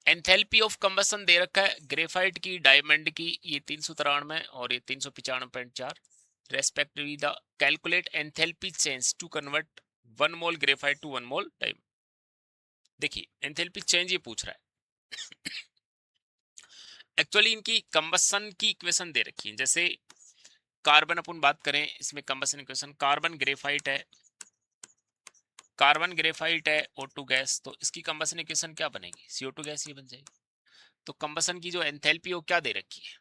Enthalpy of combustion दे रखा है graphite की, डायमंड की, ये 393 और ये 395.4 respectively. The calculate enthalpy change to convert 1 mole graphite to 1 mole diamond. देखिए एंथैल्पी चेंज ये पूछ रहा है। एक्चुअली इनकी कंबसन की इक्वेशन दे रखी है। जैसे कार्बन अपन बात करें, इसमें कंबसन इक्वेशन कार्बन ग्रेफाइट है, कार्बन ग्रेफाइट है O2 गैस, तो इसकी कंबसन इक्वेशन क्या बनेगी, CO2 गैस ये बन जाएगी। तो कंबसन की जो एंथैल्पी है वो क्या दे रखी है,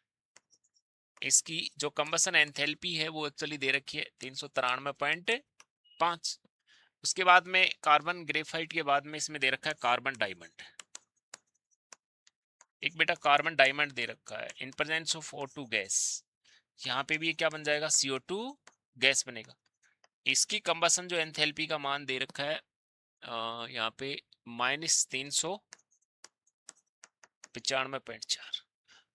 इसकी जो कंबसन एंथैल्पी है वो एक्चुअली दे रखी है 393.5। उसके बाद में कार्बन ग्रेफाइट के बाद में इसमें दे रखा है कार्बन डायमंड। एक बेटा कार्बन डायमंड दे रखा है in presence of O2 gas, यहाँ पे भी ये क्या बन जाएगा, CO2 गैस बनेगा। इसकी कंबसन जो एंथैल्पी का मान दे रखा है यहाँ पे -395.4।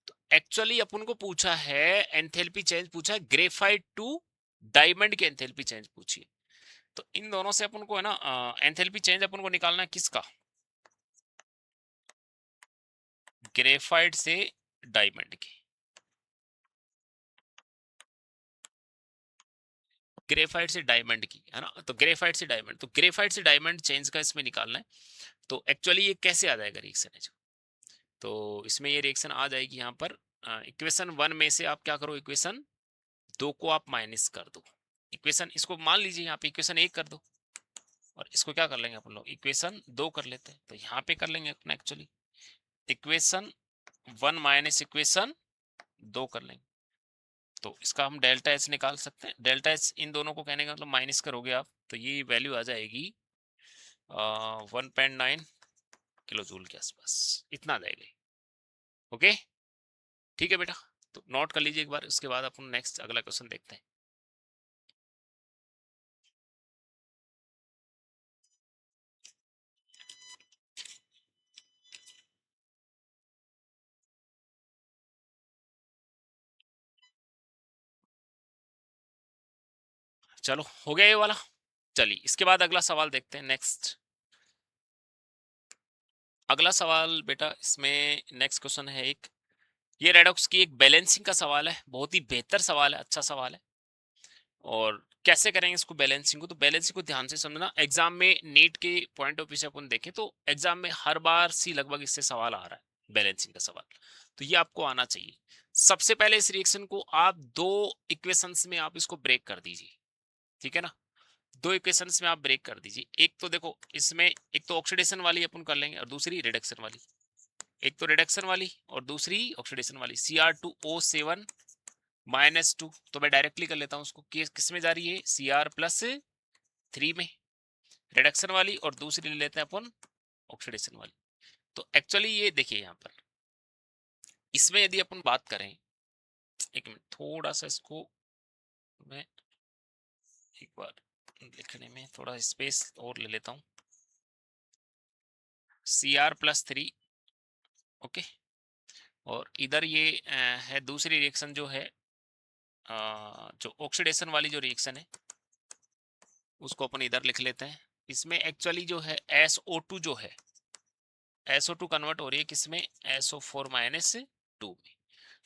तो एक्चुअली अपन को पूछा है एंथैल्पी चेंज, पूछा है ग्रेफाइट टू डायमंड की एंथैल्पी चेंज पूछी है। तो इन दोनों से अपन को है ना एंथैल्पी चेंज अपन को निकालना है किसका, ग्रेफाइट से डायमंड की, ग्रेफाइट से डायमंड की है ना। तो ग्रेफाइट से डायमंड, तो ग्रेफाइट से डायमंड चेंज का इसमें निकालना है। तो एक्चुअली ये कैसे आ जाएगा रिएक्शन है जो, तो इसमें ये रिएक्शन आ जाएगी यहाँ पर इक्वेशन 1 में से आप क्या करो, इक्वेशन 2 को आप माइनस कर दो। इक्वेशन इसको मान लीजिए यहाँ पे इक्वेशन 1 कर दो, और इसको क्या कर लेंगे अपन लोग, इक्वेशन 2 कर लेते हैं। तो यहाँ पे कर लेंगे अपना एक्चुअली इक्वेशन 1 माइनस इक्वेशन 2 कर लेंगे। तो इसका हम डेल्टा एच निकाल सकते हैं। डेल्टा एच इन दोनों को कहने का मतलब माइनस करोगे आप, तो ये वैल्यू आ जाएगी 1.9 किलो जूल के आसपास, इतना आ जाएगा। ओके ठीक है बेटा, तो नोट कर लीजिए एक बार, उसके बाद अपन नेक्स्ट अगला क्वेश्चन देखते हैं। चलो हो गया ये वाला। चलिए इसके बाद अगला सवाल देखते हैं नेक्स्ट। अगला सवाल बेटा इसमें नेक्स्ट क्वेश्चन है एक, ये रेडॉक्स की एक बैलेंसिंग का सवाल है, बहुत ही बेहतर सवाल है, अच्छा सवाल है। और कैसे करेंगे इसको बैलेंसिंग को, तो बैलेंसिंग को ध्यान से समझना। एग्जाम में नीट के पॉइंट ऑफ व्यू से अपन देखें तो एग्जाम में हर बार सी लगभग इससे सवाल आ रहा है, बैलेंसिंग का सवाल, तो ये आपको आना चाहिए। सबसे पहले इस रिएक्शन को आप दो इक्वेशंस में आप इसको ब्रेक कर दीजिए, ठीक है ना। दो इक्वेशंस में आप ब्रेक कर दीजिए। एक तो देखो इसमें एक तो ऑक्सीडेशन वाली अपन कर लेंगे और दूसरी रिडक्शन वाली। एक तो रिडक्शन वाली और दूसरी ऑक्सीडेशन वाली, Cr2O7 -2। तो मैं डायरेक्टली कर लेता हूं उसको, किस में जा रही है, Cr+3 में रिडक्शन वाली, और दूसरी ले लेते हैं अपन ऑक्सीडेशन वाली। तो एक्चुअली ये देखिए यहाँ पर इसमें यदि अपन बात करें, एक मिनट थोड़ा सा इसको मैं एक बार लिखने में थोड़ा स्पेस और ले लेता हूँ। Cr+3 ओके, और इधर ये है दूसरी रिएक्शन जो है जो ऑक्सीडेशन वाली जो रिएक्शन है उसको अपन इधर लिख लेते हैं। इसमें एक्चुअली जो है SO2 जो है, SO2 कन्वर्ट हो रही है किसमें, SO4-2 में।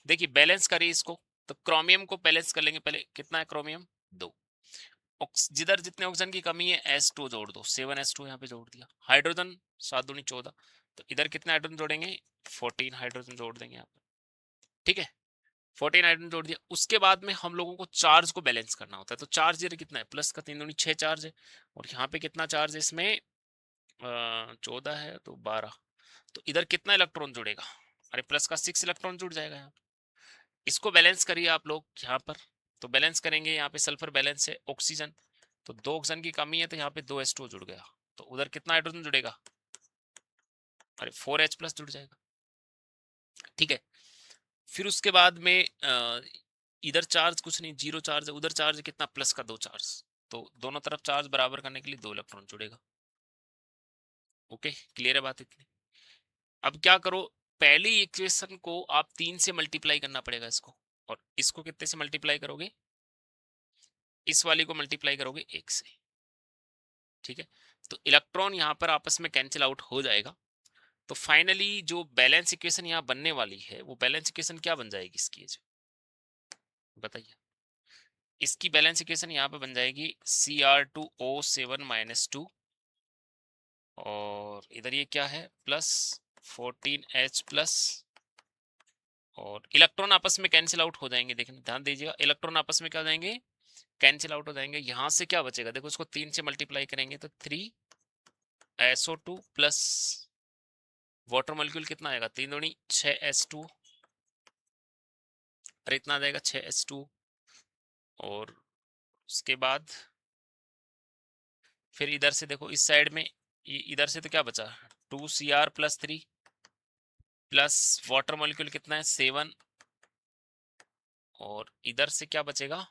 देखिए बैलेंस करिए इसको, तो क्रोमियम को बैलेंस कर लेंगे। पहले कितना है क्रोमियम, 2। जिधर जितने ऑक्सीजन की कमी है S2 जोड़ दो, 7S2 यहाँ पे जोड़ दिया। हाइड्रोजन 7 दूनी 14, तो इधर कितने हाइड्रोजन जोड़ेंगे, 14 हाइड्रोजन जोड़ देंगे यहाँ पर, ठीक है। 14 हाइड्रोजन जोड़ दिया। उसके बाद में हम लोगों को चार्ज को बैलेंस करना होता है। तो चार्ज इधर कितना है, प्लस का 3 दूनी 6 चार्ज है, और यहाँ पे कितना चार्ज है इसमें 14 है तो 12। तो इधर कितना इलेक्ट्रॉन जुड़ेगा, अरे प्लस का 6 इलेक्ट्रॉन जुड़ जाएगा यहाँ। इसको बैलेंस करिए आप लोग यहाँ पर, तो बैलेंस करेंगे यहाँ पे सल्फर बैलेंस है, ऑक्सीजन तो 2 ऑक्सीजन की कमी है, तो यहाँ पे 2 H2 जुड़ गया। तो उधर कितना हाइड्रोजन जुड़ेगा, अरे 4H+ जुड़ जाएगा, ठीक है। फिर उसके बाद में इधर चार्ज कुछ नहीं, 0 चार्ज है, उधर चार्ज कितना, प्लस का 2 चार्ज। तो दोनों तरफ चार्ज बराबर करने के लिए 2 इलेक्ट्रॉन जुड़ेगा। ओके क्लियर है बात इतनी। अब क्या करो, पहली इक्वेशन को आप 3 से मल्टीप्लाई करना पड़ेगा इसको, और इसको कितने से मल्टीप्लाई करोगे, इस वाली को मल्टीप्लाई करोगे 1 से, ठीक है। तो इलेक्ट्रॉन यहाँ पर आपस में कैंसिल आउट हो जाएगा। तो फाइनली जो बैलेंस इक्वेशन यहाँ बनने वाली है वो बैलेंस इक्वेशन क्या बन जाएगी इसकी, बताइए। इसकी बैलेंस इक्वेशन यहाँ पे बन जाएगी Cr2O7-2 और इधर ये क्या है प्लस 14H प्लस, और इलेक्ट्रॉन आपस में कैंसिल आउट हो जाएंगे, देखना ध्यान दीजिएगा, इलेक्ट्रॉन आपस में क्या हो जाएंगे, कैंसिल आउट हो जाएंगे। यहां से क्या बचेगा, देखो इसको 3 से मल्टीप्लाई करेंगे तो 3SO2 प्लस वाटर मॉलिक्यूल कितना आएगा, 3 दूनी 6S2 और इतना आ जाएगा 6H2। और उसके बाद फिर इधर से देखो इस साइड में, इधर से तो क्या बचा 2Cr+3 प्लस वाटर मॉलिक्यूल कितना है 7, और इधर से क्या बचेगा,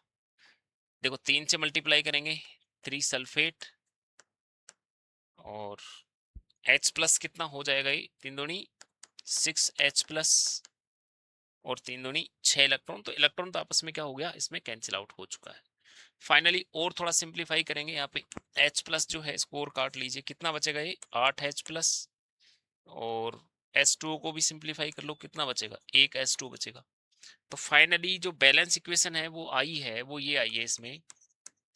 देखो 3 से मल्टीप्लाई करेंगे 3 सल्फेट, और H प्लस कितना हो जाएगा, ये 3 दूनी 6H प्लस और 3 दूनी 6 इलेक्ट्रॉन, तो इलेक्ट्रॉन तो आपस में क्या हो गया, इसमें कैंसिल आउट हो चुका है। फाइनली और थोड़ा सिंप्लीफाई करेंगे, यहाँ पे H प्लस जो है इसको और काट लीजिए, कितना बचेगा ये 8H प्लस, और S2 को भी सिंप्लीफाई कर लो, कितना बचेगा 1 S2 बचेगा। तो फाइनली जो बैलेंस इक्वेशन है वो आई है, वो ये आई है इसमें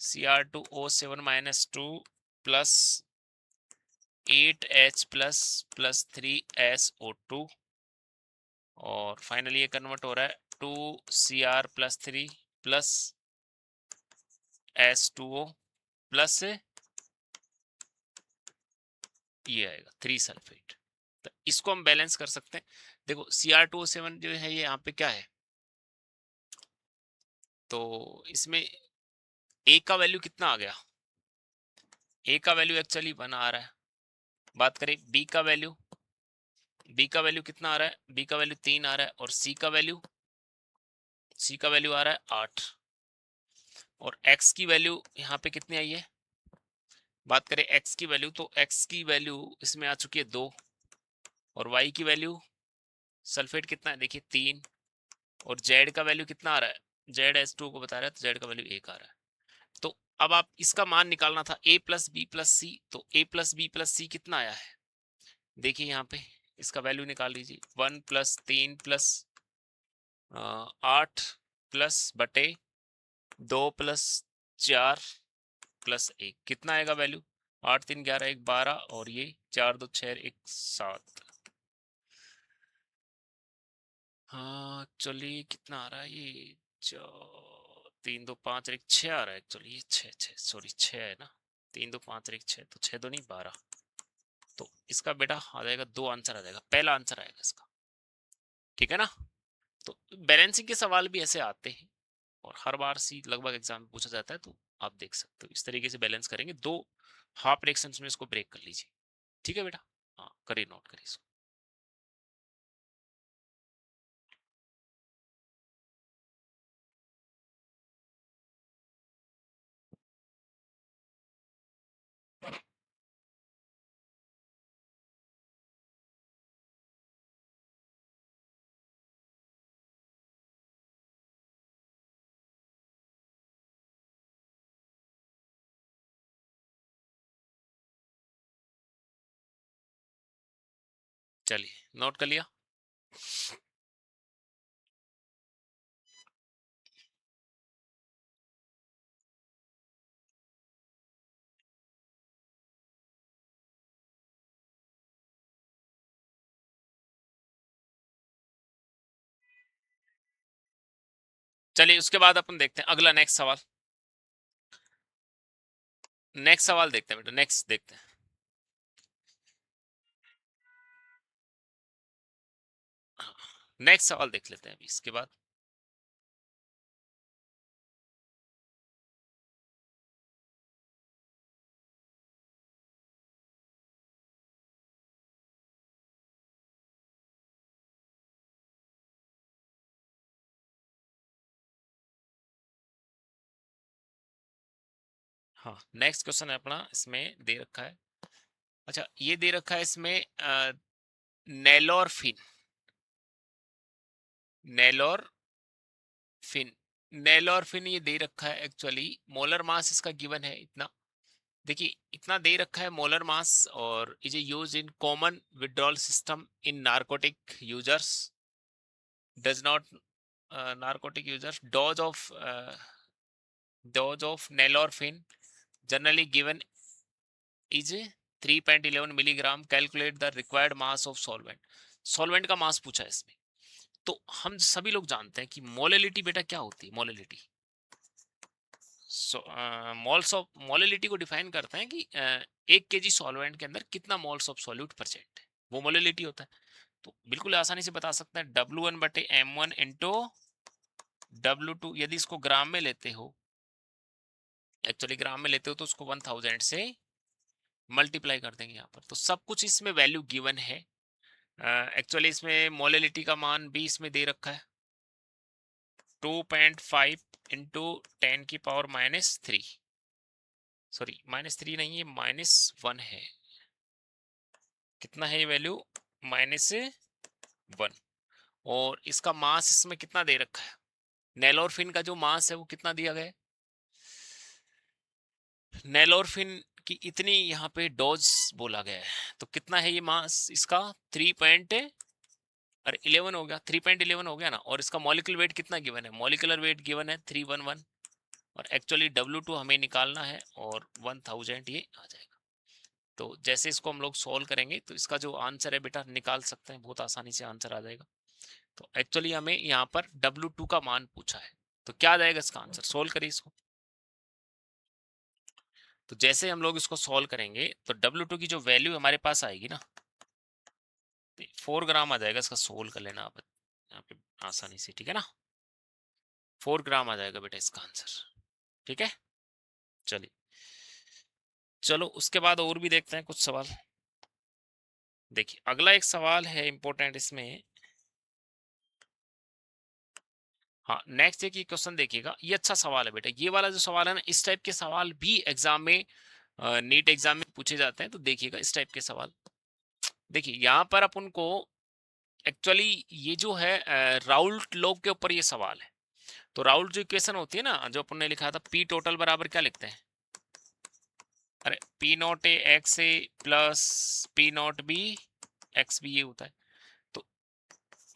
Cr2O7-2 plus 8H plus plus 3SO2, और फाइनली ये कन्वर्ट हो रहा है 2Cr+3 प्लस S2O प्लस ये आएगा 3 सल्फेट। तो इसको हम बैलेंस कर सकते हैं। देखो Cr2O7 जो है ये यहाँ पे क्या है, तो इसमें A का वैल्यू कितना आ गया, A का वैल्यू एक्चुअली 1 आ रहा है। बात करें B का वैल्यू, B का वैल्यू कितना आ रहा है, B का वैल्यू 3 आ रहा है, और C का वैल्यू आ रहा है 8, और X की वैल्यू यहाँ पे कितनी आई है, बात करें X की वैल्यू, तो X की वैल्यू इसमें आ चुकी है 2, और Y की वैल्यू सल्फेट कितना है देखिए 3, और Z का वैल्यू कितना आ रहा है, ZS2 को बता रहा है, तो Z का वैल्यू 1 आ रहा है। तो अब आप इसका मान निकालना था A प्लस बी प्लस सी, तो A प्लस बी प्लस सी कितना आया है, देखिए यहाँ पे इसका वैल्यू निकाल लीजिए, 1 प्लस 3 प्लस 8 प्लस बटे 2 प्लस 4 प्लस 1, कितना आएगा वैल्यू, 8 3 11 1 12, और ये 4 2 6 1 7। हाँ चलिए कितना आ रहा है ये, 3 2 5 1 6 आ रहा है एक्चुअली, ये 6 6 सॉरी 6 है ना, 3 2 5 1 6, तो 6 2 नहीं 12, तो इसका बेटा आ जाएगा 2 आंसर आ जाएगा, पहला आंसर आएगा इसका, ठीक है ना। तो बैलेंसिंग के सवाल भी ऐसे आते हैं और हर बार सी लगभग एग्जाम में पूछा जाता है, तो आप देख सकते हो इस तरीके से बैलेंस करेंगे, दो हाफ रिएक्शंस में इसको ब्रेक कर लीजिए, ठीक है बेटा। हाँ करिए, नोट करिए इसको। चलिए नोट कर लिया। चलिए उसके बाद अपन देखते हैं अगला नेक्स्ट सवाल, नेक्स्ट सवाल देखते हैं बेटा, नेक्स्ट देखते हैं। नेक्स्ट सवाल देख लेते हैं अभी इसके बाद। हाँ नेक्स्ट क्वेश्चन है अपना, इसमें दे रखा है, अच्छा ये दे रखा है इसमें नेलोरफिन, नेलोरफिन, नेलोरफिन ये दे रखा है एक्चुअली, मोलर मास इसका गिवन है इतना, देखिए इतना दे रखा है मोलर मास और is use in common withdrawal system in narcotic users, does not narcotic users, dose of nalorphine generally given is 3.11 milligram, calculate the required mass of solvent। Solvent का मास पूछा है इसमें। तो हम सभी लोग जानते हैं कि मोलेलिटी बेटा क्या होती है, मोलेलिटी मोल्स ऑफ, मोलेलिटी को डिफाइन करते हैं कि 1 kg सॉल्वेंट के अंदर कितना मोल्स ऑफ सॉल्यूट प्रेजेंट है, वो मोलेलिटी होता है। तो बिल्कुल आसानी से बता सकते हैं W1 बटे M1 इंटू W2। यदि इसको ग्राम में लेते हो, एक्चुअली ग्राम में लेते हो तो उसको 1000 से मल्टीप्लाई कर देंगे यहाँ पर, तो सब कुछ इसमें वैल्यू गिवन है। एक्चुअली इसमें मोलेलिटी का मान भी इसमें दे रखा है 2.5 इंटू 10 की पावर -3, सॉरी -3 नहीं है, -1 है। कितना है ये वैल्यू, -1। और इसका मास इसमें कितना दे रखा है, नेलोरफिन का जो मास है वो कितना दिया गया है, नेलोरफिन की इतनी यहाँ पे डोज बोला गया है। तो कितना है ये मास इसका, 3.11 हो गया, 3.11 हो गया ना। और इसका मॉलिक्यूलर वेट कितना गिवन है, मॉलिक्यूलर वेट गिवन है 311, और एक्चुअली W2 हमें निकालना है और 1000 ये आ जाएगा। तो जैसे इसको हम लोग सोल्व करेंगे तो इसका जो आंसर है बेटा निकाल सकते हैं, बहुत आसानी से आंसर आ जाएगा। तो एक्चुअली हमें यहाँ पर W2 का मान पूछा है, तो क्या आ जाएगा इसका आंसर, सोल्व करिए इसको। तो जैसे हम लोग इसको सोल्व करेंगे तो W2 की जो वैल्यू हमारे पास आएगी ना, 4 ग्राम आ जाएगा। इसका सोल्व कर लेना आप यहाँ पे आसानी से, ठीक है ना, 4 ग्राम आ जाएगा बेटा इसका आंसर, ठीक है। चलिए चलो उसके बाद और भी देखते हैं कुछ सवाल। देखिए अगला एक सवाल है इंपॉर्टेंट इसमें, हाँ नेक्स्ट एक ये क्वेश्चन देखिएगा, ये अच्छा सवाल है बेटा। ये वाला जो सवाल है ना, इस टाइप के सवाल भी एग्जाम में, नीट एग्जाम में पूछे जाते हैं। तो देखिएगा इस टाइप के सवाल, देखिए यहाँ पर अपन को एक्चुअली ये जो है राउल्ट लॉ के ऊपर ये सवाल है। तो राउल्ट जो इक्वेशन होती है ना, जो अपन ने लिखा था P टोटल बराबर क्या लिखते हैं, अरे P not A X A plus P not B X B, ये होता है। तो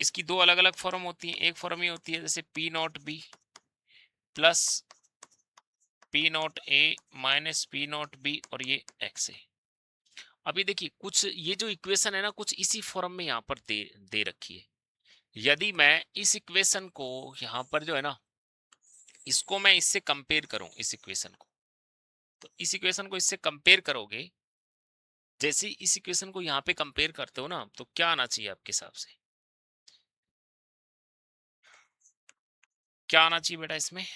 इसकी दो अलग अलग फॉर्म होती है, एक फॉर्म ये होती है जैसे P not B plus P not A minus P not B और ये एक्स ए। अभी देखिए कुछ ये जो इक्वेशन है ना, कुछ इसी फॉर्म में यहाँ पर दे रखी है। यदि मैं इस इक्वेशन को यहाँ पर जो है ना, इसको मैं इससे कंपेयर करूं, इस इक्वेशन को, तो इस इक्वेशन को इससे कंपेयर करोगे, जैसे इस इक्वेशन को यहाँ पे कंपेयर करते हो ना, तो क्या आना चाहिए आपके हिसाब से, क्या आना चाहिए बेटा इसमें।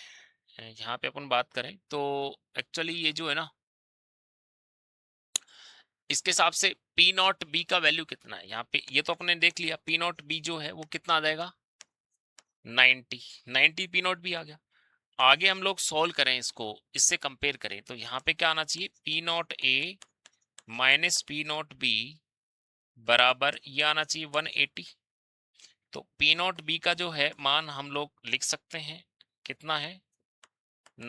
यहाँ पे अपन बात करें तो एक्चुअली ये जो है ना, इसके हिसाब से P नॉट बी का वैल्यू कितना है यहाँ पे, ये तो अपने देख लिया। P नॉट बी जो है वो कितना आ जाएगा, 90 P नॉट बी आ गया। आगे हम लोग सोल्व करें इसको, इससे कंपेयर करें तो यहाँ पे क्या आना चाहिए, P not A minus P not B बराबर ये आना चाहिए 180। तो P नॉट बी का जो है मान हम लोग लिख सकते हैं, कितना है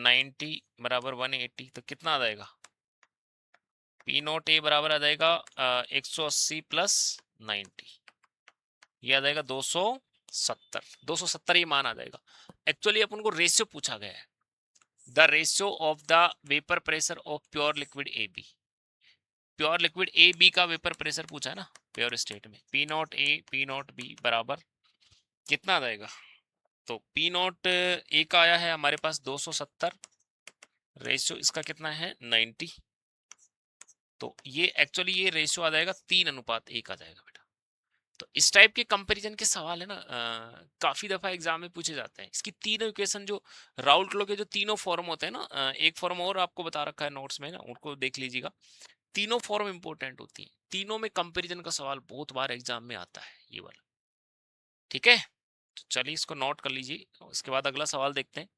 90 बराबर 180, तो कितना आ जाएगा, P नॉट ए बराबर आ जाएगा 180 प्लस 90, ये आ जाएगा 270 ये मान आ जाएगा। एक्चुअली अपन को रेशियो पूछा गया है, the ratio of the vapour pressure of pure liquid A B. Pure liquid A B का वेपर प्रेशर पूछा है ना प्योर स्टेट में, P not A P not B बराबर कितना आ जाएगा। तो P नॉट ए का आया है हमारे पास 270, रेशियो इसका कितना है 90। तो ये एक्चुअली ये रेशियो आ जाएगा 3:1 आ जाएगा बेटा। तो इस टाइप के कंपैरिजन के सवाल है ना, काफी दफा एग्जाम में पूछे जाते हैं। इसकी तीनों इक्वेशन जो राउल्ट लॉ के जो तीनों फॉर्म होते हैं ना, एक फॉर्म और आपको बता रखा है नोट्स में ना, उनको देख लीजिएगा। तीनों फॉर्म इंपॉर्टेंट होती हैं, तीनों में कंपैरिजन का सवाल बहुत बार एग्जाम में आता है ये वाला, ठीक है। तो चलिए इसको नोट कर लीजिए, उसके बाद अगला सवाल देखते हैं।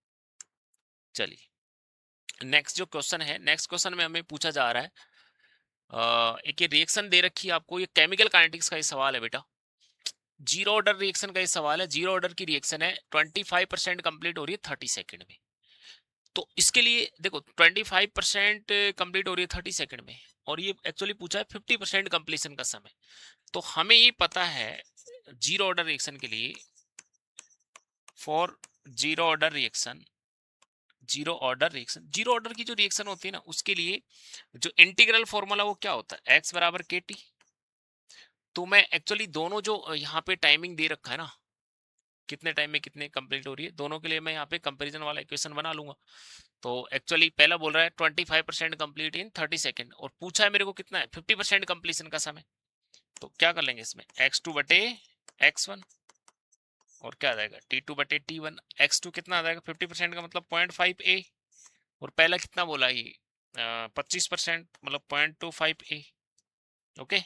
चलिए नेक्स्ट जो क्वेश्चन है, नेक्स्ट क्वेश्चन में हमें पूछा जा रहा है, एक ये रिएक्शन दे रखी है आपको, ये केमिकल काइनेटिक्स का ये सवाल है बेटा। जीरो ऑर्डर रिएक्शन का ये सवाल है, जीरो ऑर्डर की रिएक्शन है, 25% कंप्लीट हो रही है 30 सेकंड में। तो इसके लिए देखो 25% कंप्लीट हो रही है 30 सेकंड में, और ये एक्चुअली पूछा है 50% कंप्लीशन का समय। तो हमें ये पता है जीरो ऑर्डर रिएक्शन के लिए, for zero order reaction, zero order की जो रिएक्शन होती है ना, उसके लिए जो इंटीग्रल फॉर्मूला वो क्या होता है, x बराबर के टी। तो मैं एक्चुअली दोनों जो यहाँ पे टाइमिंग दे रखा है ना, कितने टाइम में कितने कंप्लीट हो रही है, दोनों के लिए मैं यहाँ पे कंपैरिजन वाला इक्वेशन बना लूंगा। तो एक्चुअली पहला बोल रहा है 25% कंप्लीट इन 30 सेकंड, और पूछा है मेरे को कितना है 50% कंप्लीशन का समय। तो क्या कर लेंगे इसमें, x2 बटे x1, और क्या आ जाएगा t2 बटे t1। x2 कितना आ जाएगा 50% का मतलब 0.5a, और पहला कितना बोला ये 25% मतलब 0.25a। ओके,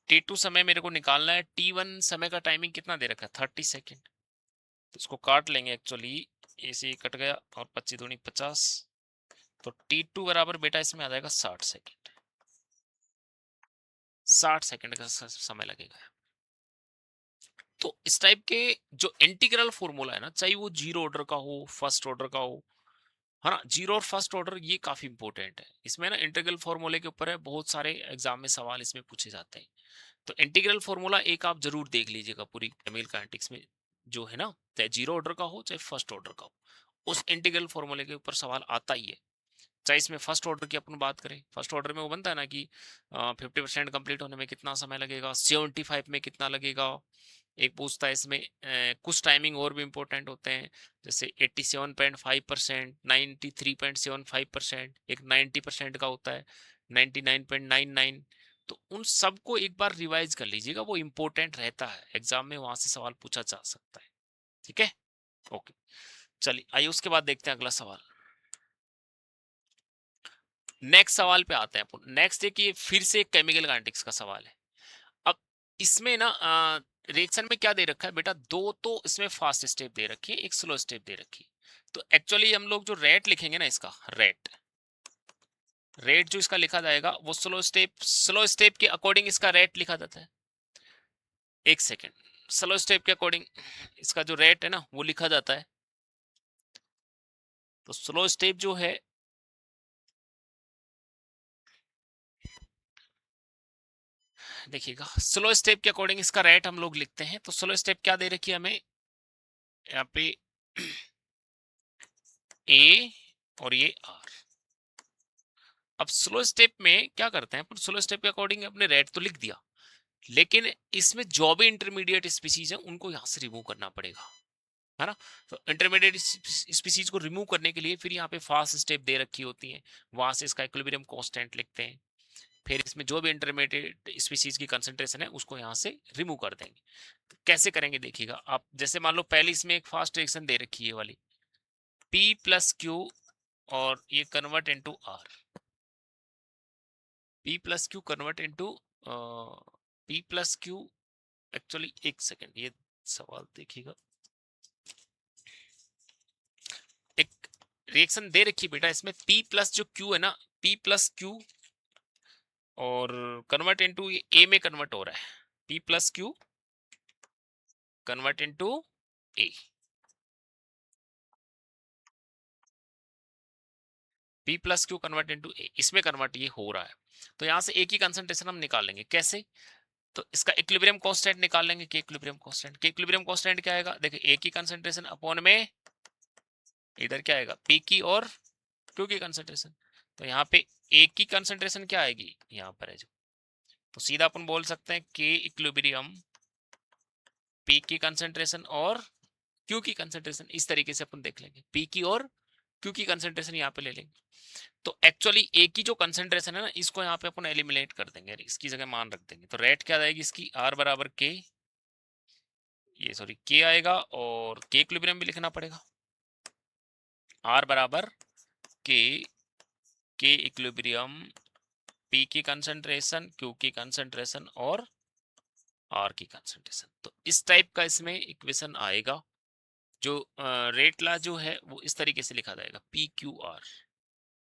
t2 समय मेरे को निकालना है, t1 समय का टाइमिंग कितना दे रखा है 30 सेकेंड। तो इसको काट लेंगे, एक्चुअली ए से कट गया और 25 दूनी 50, तो t2 बराबर बेटा इसमें आ जाएगा 60 सेकेंड। 60 सेकेंड का समय लगेगा। तो इस टाइप के जो इंटीग्रल फॉर्मूला है ना, चाहे वो जीरो ऑर्डर का हो, फर्स्ट ऑर्डर का हो, है ना, जीरो और फर्स्ट ऑर्डर ये काफी इंपॉर्टेंट है। इसमें ना इंटीग्रल फॉर्मूले के ऊपर है, बहुत सारे एग्जाम में सवाल इसमें पूछे जाते हैं। तो इंटीग्रल फॉर्मूला एक आप जरूर देख लीजिएगा पूरी केमिकल काइनेटिक्स में, जो है ना, चाहे जीरो ऑर्डर का हो चाहे फर्स्ट ऑर्डर का हो, उस इंटीग्रल फॉर्मूले के ऊपर सवाल आता ही है। चाहे इसमें फर्स्ट ऑर्डर की अपन बात करें, फर्स्ट ऑर्डर में वो बनता है ना कि 50% कंप्लीट होने में कितना समय लगेगा, 75 में कितना लगेगा। एक पूछता है इसमें कुछ टाइमिंग और भी इंपॉर्टेंट होते हैं, जैसे 87.5%, 93.75%, एक 90% का होता है 99.99। तो उन सबको एक बार रिवाइज कर लीजिएगा, वो इंपॉर्टेंट रहता है, एग्जाम में वहां से सवाल पूछा जा सकता है। ठीक है, ओके, चलिए आइए उसके बाद देखते हैं अगला सवाल। नेक्स्ट सवाल पे आते हैं अपन। नेक्स्ट देखिए, फिर से एक केमिकल काइनेटिक्स का सवाल है। अब इसमें ना रिएक्शन में क्या दे रखा है बेटा, दो तो इसमें फास्ट स्टेप दे रखी है, एक स्लो स्टेप दे रखी है। तो एक्चुअली हम लोग जो रेट लिखेंगे ना इसका, रेट रेट जो इसका लिखा जाएगा वो स्लो स्टेप के अकॉर्डिंग इसका रेट लिखा जाता है। एक सेकेंड, स्लो स्टेप के अकॉर्डिंग इसका जो रेट है ना वो लिखा जाता है। तो स्लो स्टेप जो है, देखिएगा स्लो स्टेप के अकॉर्डिंग इसका रेट हम लोग लिखते हैं। तो स्लो स्टेप क्या दे रखी है हमें यहाँ पे, ए और ये आर। अब स्लो स्टेप में क्या करते हैं, स्लो स्टेप के अकॉर्डिंग अपने रेट तो लिख दिया, लेकिन इसमें जो भी इंटरमीडिएट स्पीसीज है उनको यहां से रिमूव करना पड़ेगा, है ना। तो इंटरमीडिएट स्पीसीज को रिमूव करने के लिए फिर यहाँ पे फास्ट स्टेप दे रखी होती है, वहां से इसका इक्विलिब्रियम कांस्टेंट लिखते हैं, फिर इसमें जो भी इंटरमीडिएट स्पीसीज की कंसंट्रेशन है उसको यहाँ से रिमूव कर देंगे। तो कैसे करेंगे देखिएगा आप, जैसे मान लो पहले इसमें एक फास्ट रिएक्शन दे रखी है वाली P प्लस क्यू, और ये convert into R, P plus Q convert into P plus Q. Actually एक सेकेंड, ये सवाल देखिएगा, एक रिएक्शन दे रखी बेटा इसमें P प्लस जो Q है ना, P प्लस Q और कन्वर्ट इनटू A में कन्वर्ट हो रहा है, P plus Q convert into A, P plus Q convert into A, इसमें कन्वर्ट ये हो रहा है। तो यहाँ से A की कंसंट्रेशन हम निकाल लेंगे, कैसे, तो इसका इक्विलिब्रियम कांस्टेंट निकाल लेंगे, के इक्विलिब्रियम कांस्टेंट, के इक्विलिब्रियम कांस्टेंट क्या आएगा, देखिए A की कंसंट्रेशन अपॉन में इधर क्या आएगा P की और Q की कंसंट्रेशन। तो यहाँ पे A की कंसंट्रेशन क्या आएगी, यहाँ पर है जो, तो सीधा अपन बोल सकते हैं के इक्विलिब्रियम P की कंसंट्रेशन और Q की कंसंट्रेशन, इस तरीके से अपन देख लेंगे, P की और Q की कंसंट्रेशन यहाँ पे ले लेंगे। तो एक्चुअली A की जो कंसंट्रेशन है ना, इसको यहाँ पे अपन एलिमिनेट कर देंगे, इसकी जगह मान रख देंगे। तो रेट क्या आएगी इसकी, R बराबर के, ये सॉरी के आएगा, और के इक्विलिब्रियम भी लिखना पड़ेगा, R बराबर के इक्विलिब्रियम P की कंसंट्रेशन, Q की कंसंट्रेशन और R की कंसंट्रेशन। तो इस टाइप का इसमें इक्वेशन आएगा, जो रेट ला जो है वो इस तरीके से लिखा जाएगा PQR।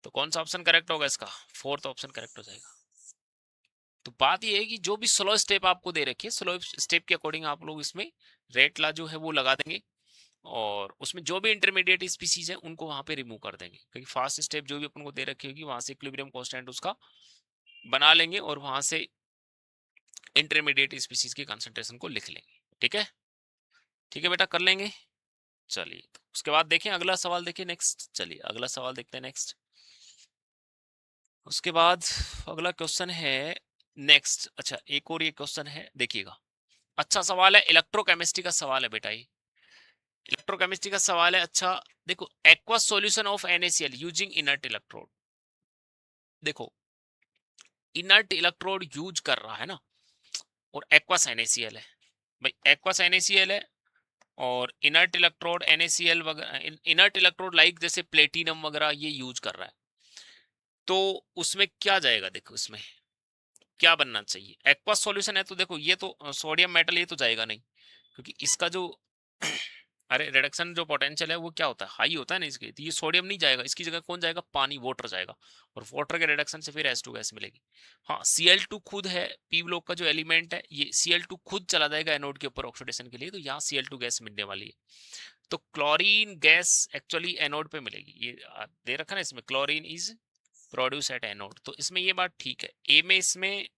तो कौन सा ऑप्शन करेक्ट होगा इसका, फोर्थ ऑप्शन करेक्ट हो जाएगा। तो बात ये है कि जो भी स्लो स्टेप आपको दे रखी है, स्लो स्टेप के अकॉर्डिंग आप लोग इसमें रेट ला जो है वो लगा देंगे। और उसमें जो भी इंटरमीडिएट स्पीसीज है उनको वहां पे रिमूव कर देंगे, क्योंकि फर्स्ट स्टेप जो भी अपन को दे रखी होगी वहां से इक्विलिब्रियम कांस्टेंट उसका बना लेंगे और वहां से इंटरमीडिएट स्पीसीज की कंसंट्रेशन को लिख लेंगे। ठीक है, ठीक है बेटा, कर लेंगे। चलिए उसके बाद देखें अगला सवाल, देखिए नेक्स्ट, चलिए अगला सवाल देखते हैं नेक्स्ट। उसके बाद अगला क्वेश्चन है नेक्स्ट, अच्छा एक और ये क्वेश्चन है, देखिएगा अच्छा सवाल है, इलेक्ट्रोकेमिस्ट्री का सवाल है बेटा, ये इलेक्ट्रोकेमिस्ट्री का सवाल है। अच्छा देखो, aqueous solution of NaCl using inert electrode. देखो इनर्ट इलेक्ट्रोड यूज कर रहा है ना, और एक्वस NaCl है भाई, एक्वस NaCl है और इनर्ट इलेक्ट्रोड NaCl वगैरह, इनर्ट इलेक्ट्रोड लाइक जैसे प्लेटिनम वगैरह ये यूज कर रहा है, तो उसमें क्या जाएगा, देखो इसमें क्या बनना चाहिए। एक्वस सॉल्यूशन है तो देखो ये तो सोडियम मेटल ये तो जाएगा नहीं, क्योंकि इसका जो अरे रिडक्शन जो पोटेंशियल है वो क्या होता है, हाई होता है ना इसके, तो ये सोडियम नहीं जाएगा, इसकी जगह कौन जाएगा, पानी, वाटर जाएगा, और वाटर के रिडक्शन से फिर H2 गैस मिलेगी। हाँ Cl2 खुद है, पी ब्लॉक का जो एलिमेंट है, ये Cl2 खुद चला जाएगा एनोड के ऊपर ऑक्सीडेशन के लिए, तो यहाँ Cl2 गैस मिलने वाली है। तो क्लोरीन गैस एक्चुअली एनोड पे मिलेगी, ये दे रखा ना इसमें, chlorine is produce at anode, तो इसमें ये बात ठीक है। ए में इसमें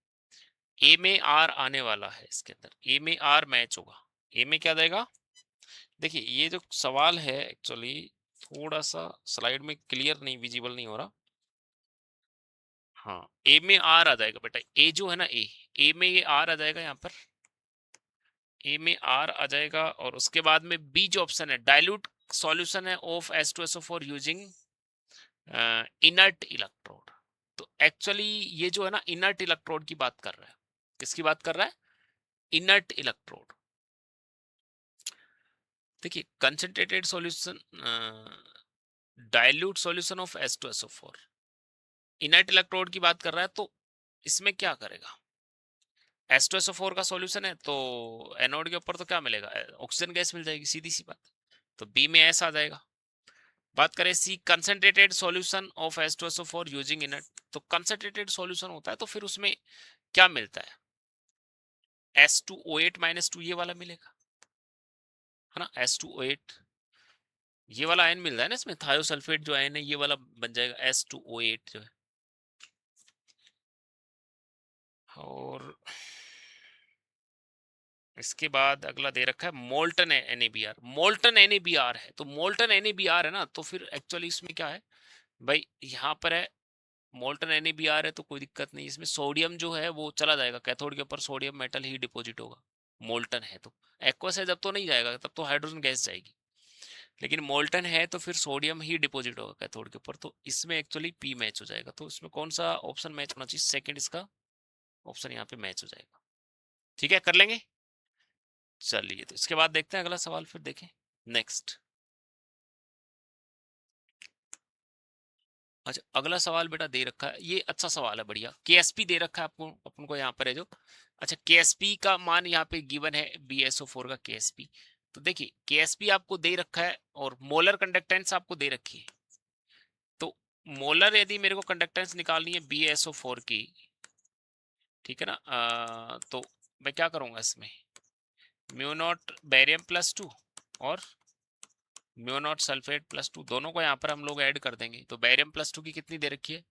ए में आर आने वाला है, इसके अंदर ए में आर मैच होगा, ए में क्या देगा। देखिए ये जो सवाल है एक्चुअली थोड़ा सा स्लाइड में क्लियर नहीं, विजिबल नहीं हो रहा। हाँ ए में आर आ जाएगा बेटा, ए जो है ना, ए में ये आर आ जाएगा, यहाँ पर ए में आर आ जाएगा, और उसके बाद में बी जो ऑप्शन है डाइल्यूट सॉल्यूशन है of H2SO4 using inert electrode. तो एक्चुअली ये जो है ना इनर्ट इलेक्ट्रोड की बात कर रहा है, किसकी बात कर रहा है, इनर्ट इलेक्ट्रोड। देखिए concentrated solution, dilute solution of H2SO4, inert electrode की बात कर रहा है, तो इसमें क्या करेगा, H2SO4 का सॉल्यूशन है तो एनोड के ऊपर तो क्या मिलेगा, ऑक्सीजन गैस मिल जाएगी, सीधी सी बात, तो बी में एस आ जाएगा। बात करें C, concentrated solution of H2SO4 using inert, तो कंसंट्रेटेड सॉल्यूशन होता है तो फिर उसमें क्या मिलता है, H2O8 - 2 ये वाला मिलेगा, है ना, H2O8 ये वाला आयन मिल रहा है ना इसमें, थायोसल्फेट जो आयन है ये वाला बन जाएगा H2O8 जो है। और इसके बाद अगला दे रखा है मोल्टन NaBr, मोल्टन NaBr है, तो मोल्टन NaBr है ना, तो फिर एक्चुअली इसमें क्या है भाई, यहाँ पर है मोल्टन NaBr है तो कोई दिक्कत नहीं, इसमें सोडियम जो है वो चला जाएगा, कैथोड के ऊपर सोडियम मेटल ही डिपॉजिट होगा, मोल्टन है तो। एक्वस है जब तो नहीं जाएगा, तब तो हाइड्रोजन गैस जाएगी, लेकिन मोल्टन है तो फिर सोडियम ही डिपॉजिट होगा कैथोड के ऊपर, तो इसमें एक्चुअली पी मैच हो जाएगा, तो इसमें कौन सा ऑप्शन मैच होना चाहिए, सेकंड इसका ऑप्शन यहाँ पे मैच हो जाएगा। ठीक है, कर लेंगे। चलिए तो इसके बाद देखते हैं अगला सवाल, फिर देखें नेक्स्ट। अच्छा अगला सवाल बेटा दे रखा है, ये अच्छा सवाल है, बढ़िया, KSP दे रखा है आपको, अपन को यहाँ पर है जो, अच्छा KSP का मान यहाँ पे गिवन है, BSO4 का KSP, तो देखिए KSP आपको दे रखा है और मोलर कंडक्टेंस आपको दे रखी है, तो मोलर यदि मेरे को कंडक्टेंस निकालनी है BSO4 की, ठीक है ना, तो मैं क्या करूंगा इसमें, म्यू नॉट बेरियम +2 और म्यू नॉट सल्फेट +2, दोनों को यहाँ पर हम लोग ऐड कर देंगे, तो बेरियम +2 की कितनी दे रखी है,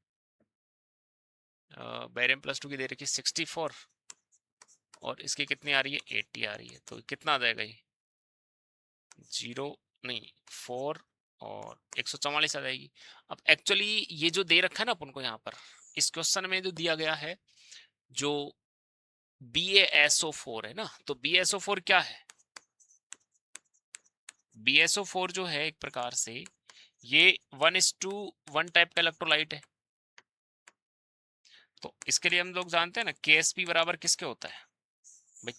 बेरियम +2 की दे रखी है 64, और इसकी कितनी आ रही है 80 आ रही है, तो कितना आ जाएगा ये 0 नहीं 4 और 144 आ जाएगी। अब एक्चुअली ये जो दे रखा है ना अपन को यहाँ पर इस क्वेश्चन में जो दिया गया है, जो BaSO4 है ना, तो BaSO4 क्या है, BaSO4 जो है एक प्रकार से ये 1:1 टाइप का इलेक्ट्रोलाइट है, तो इसके लिए हम लोग जानते हैं ना KSP बराबर किसके होता है भाई,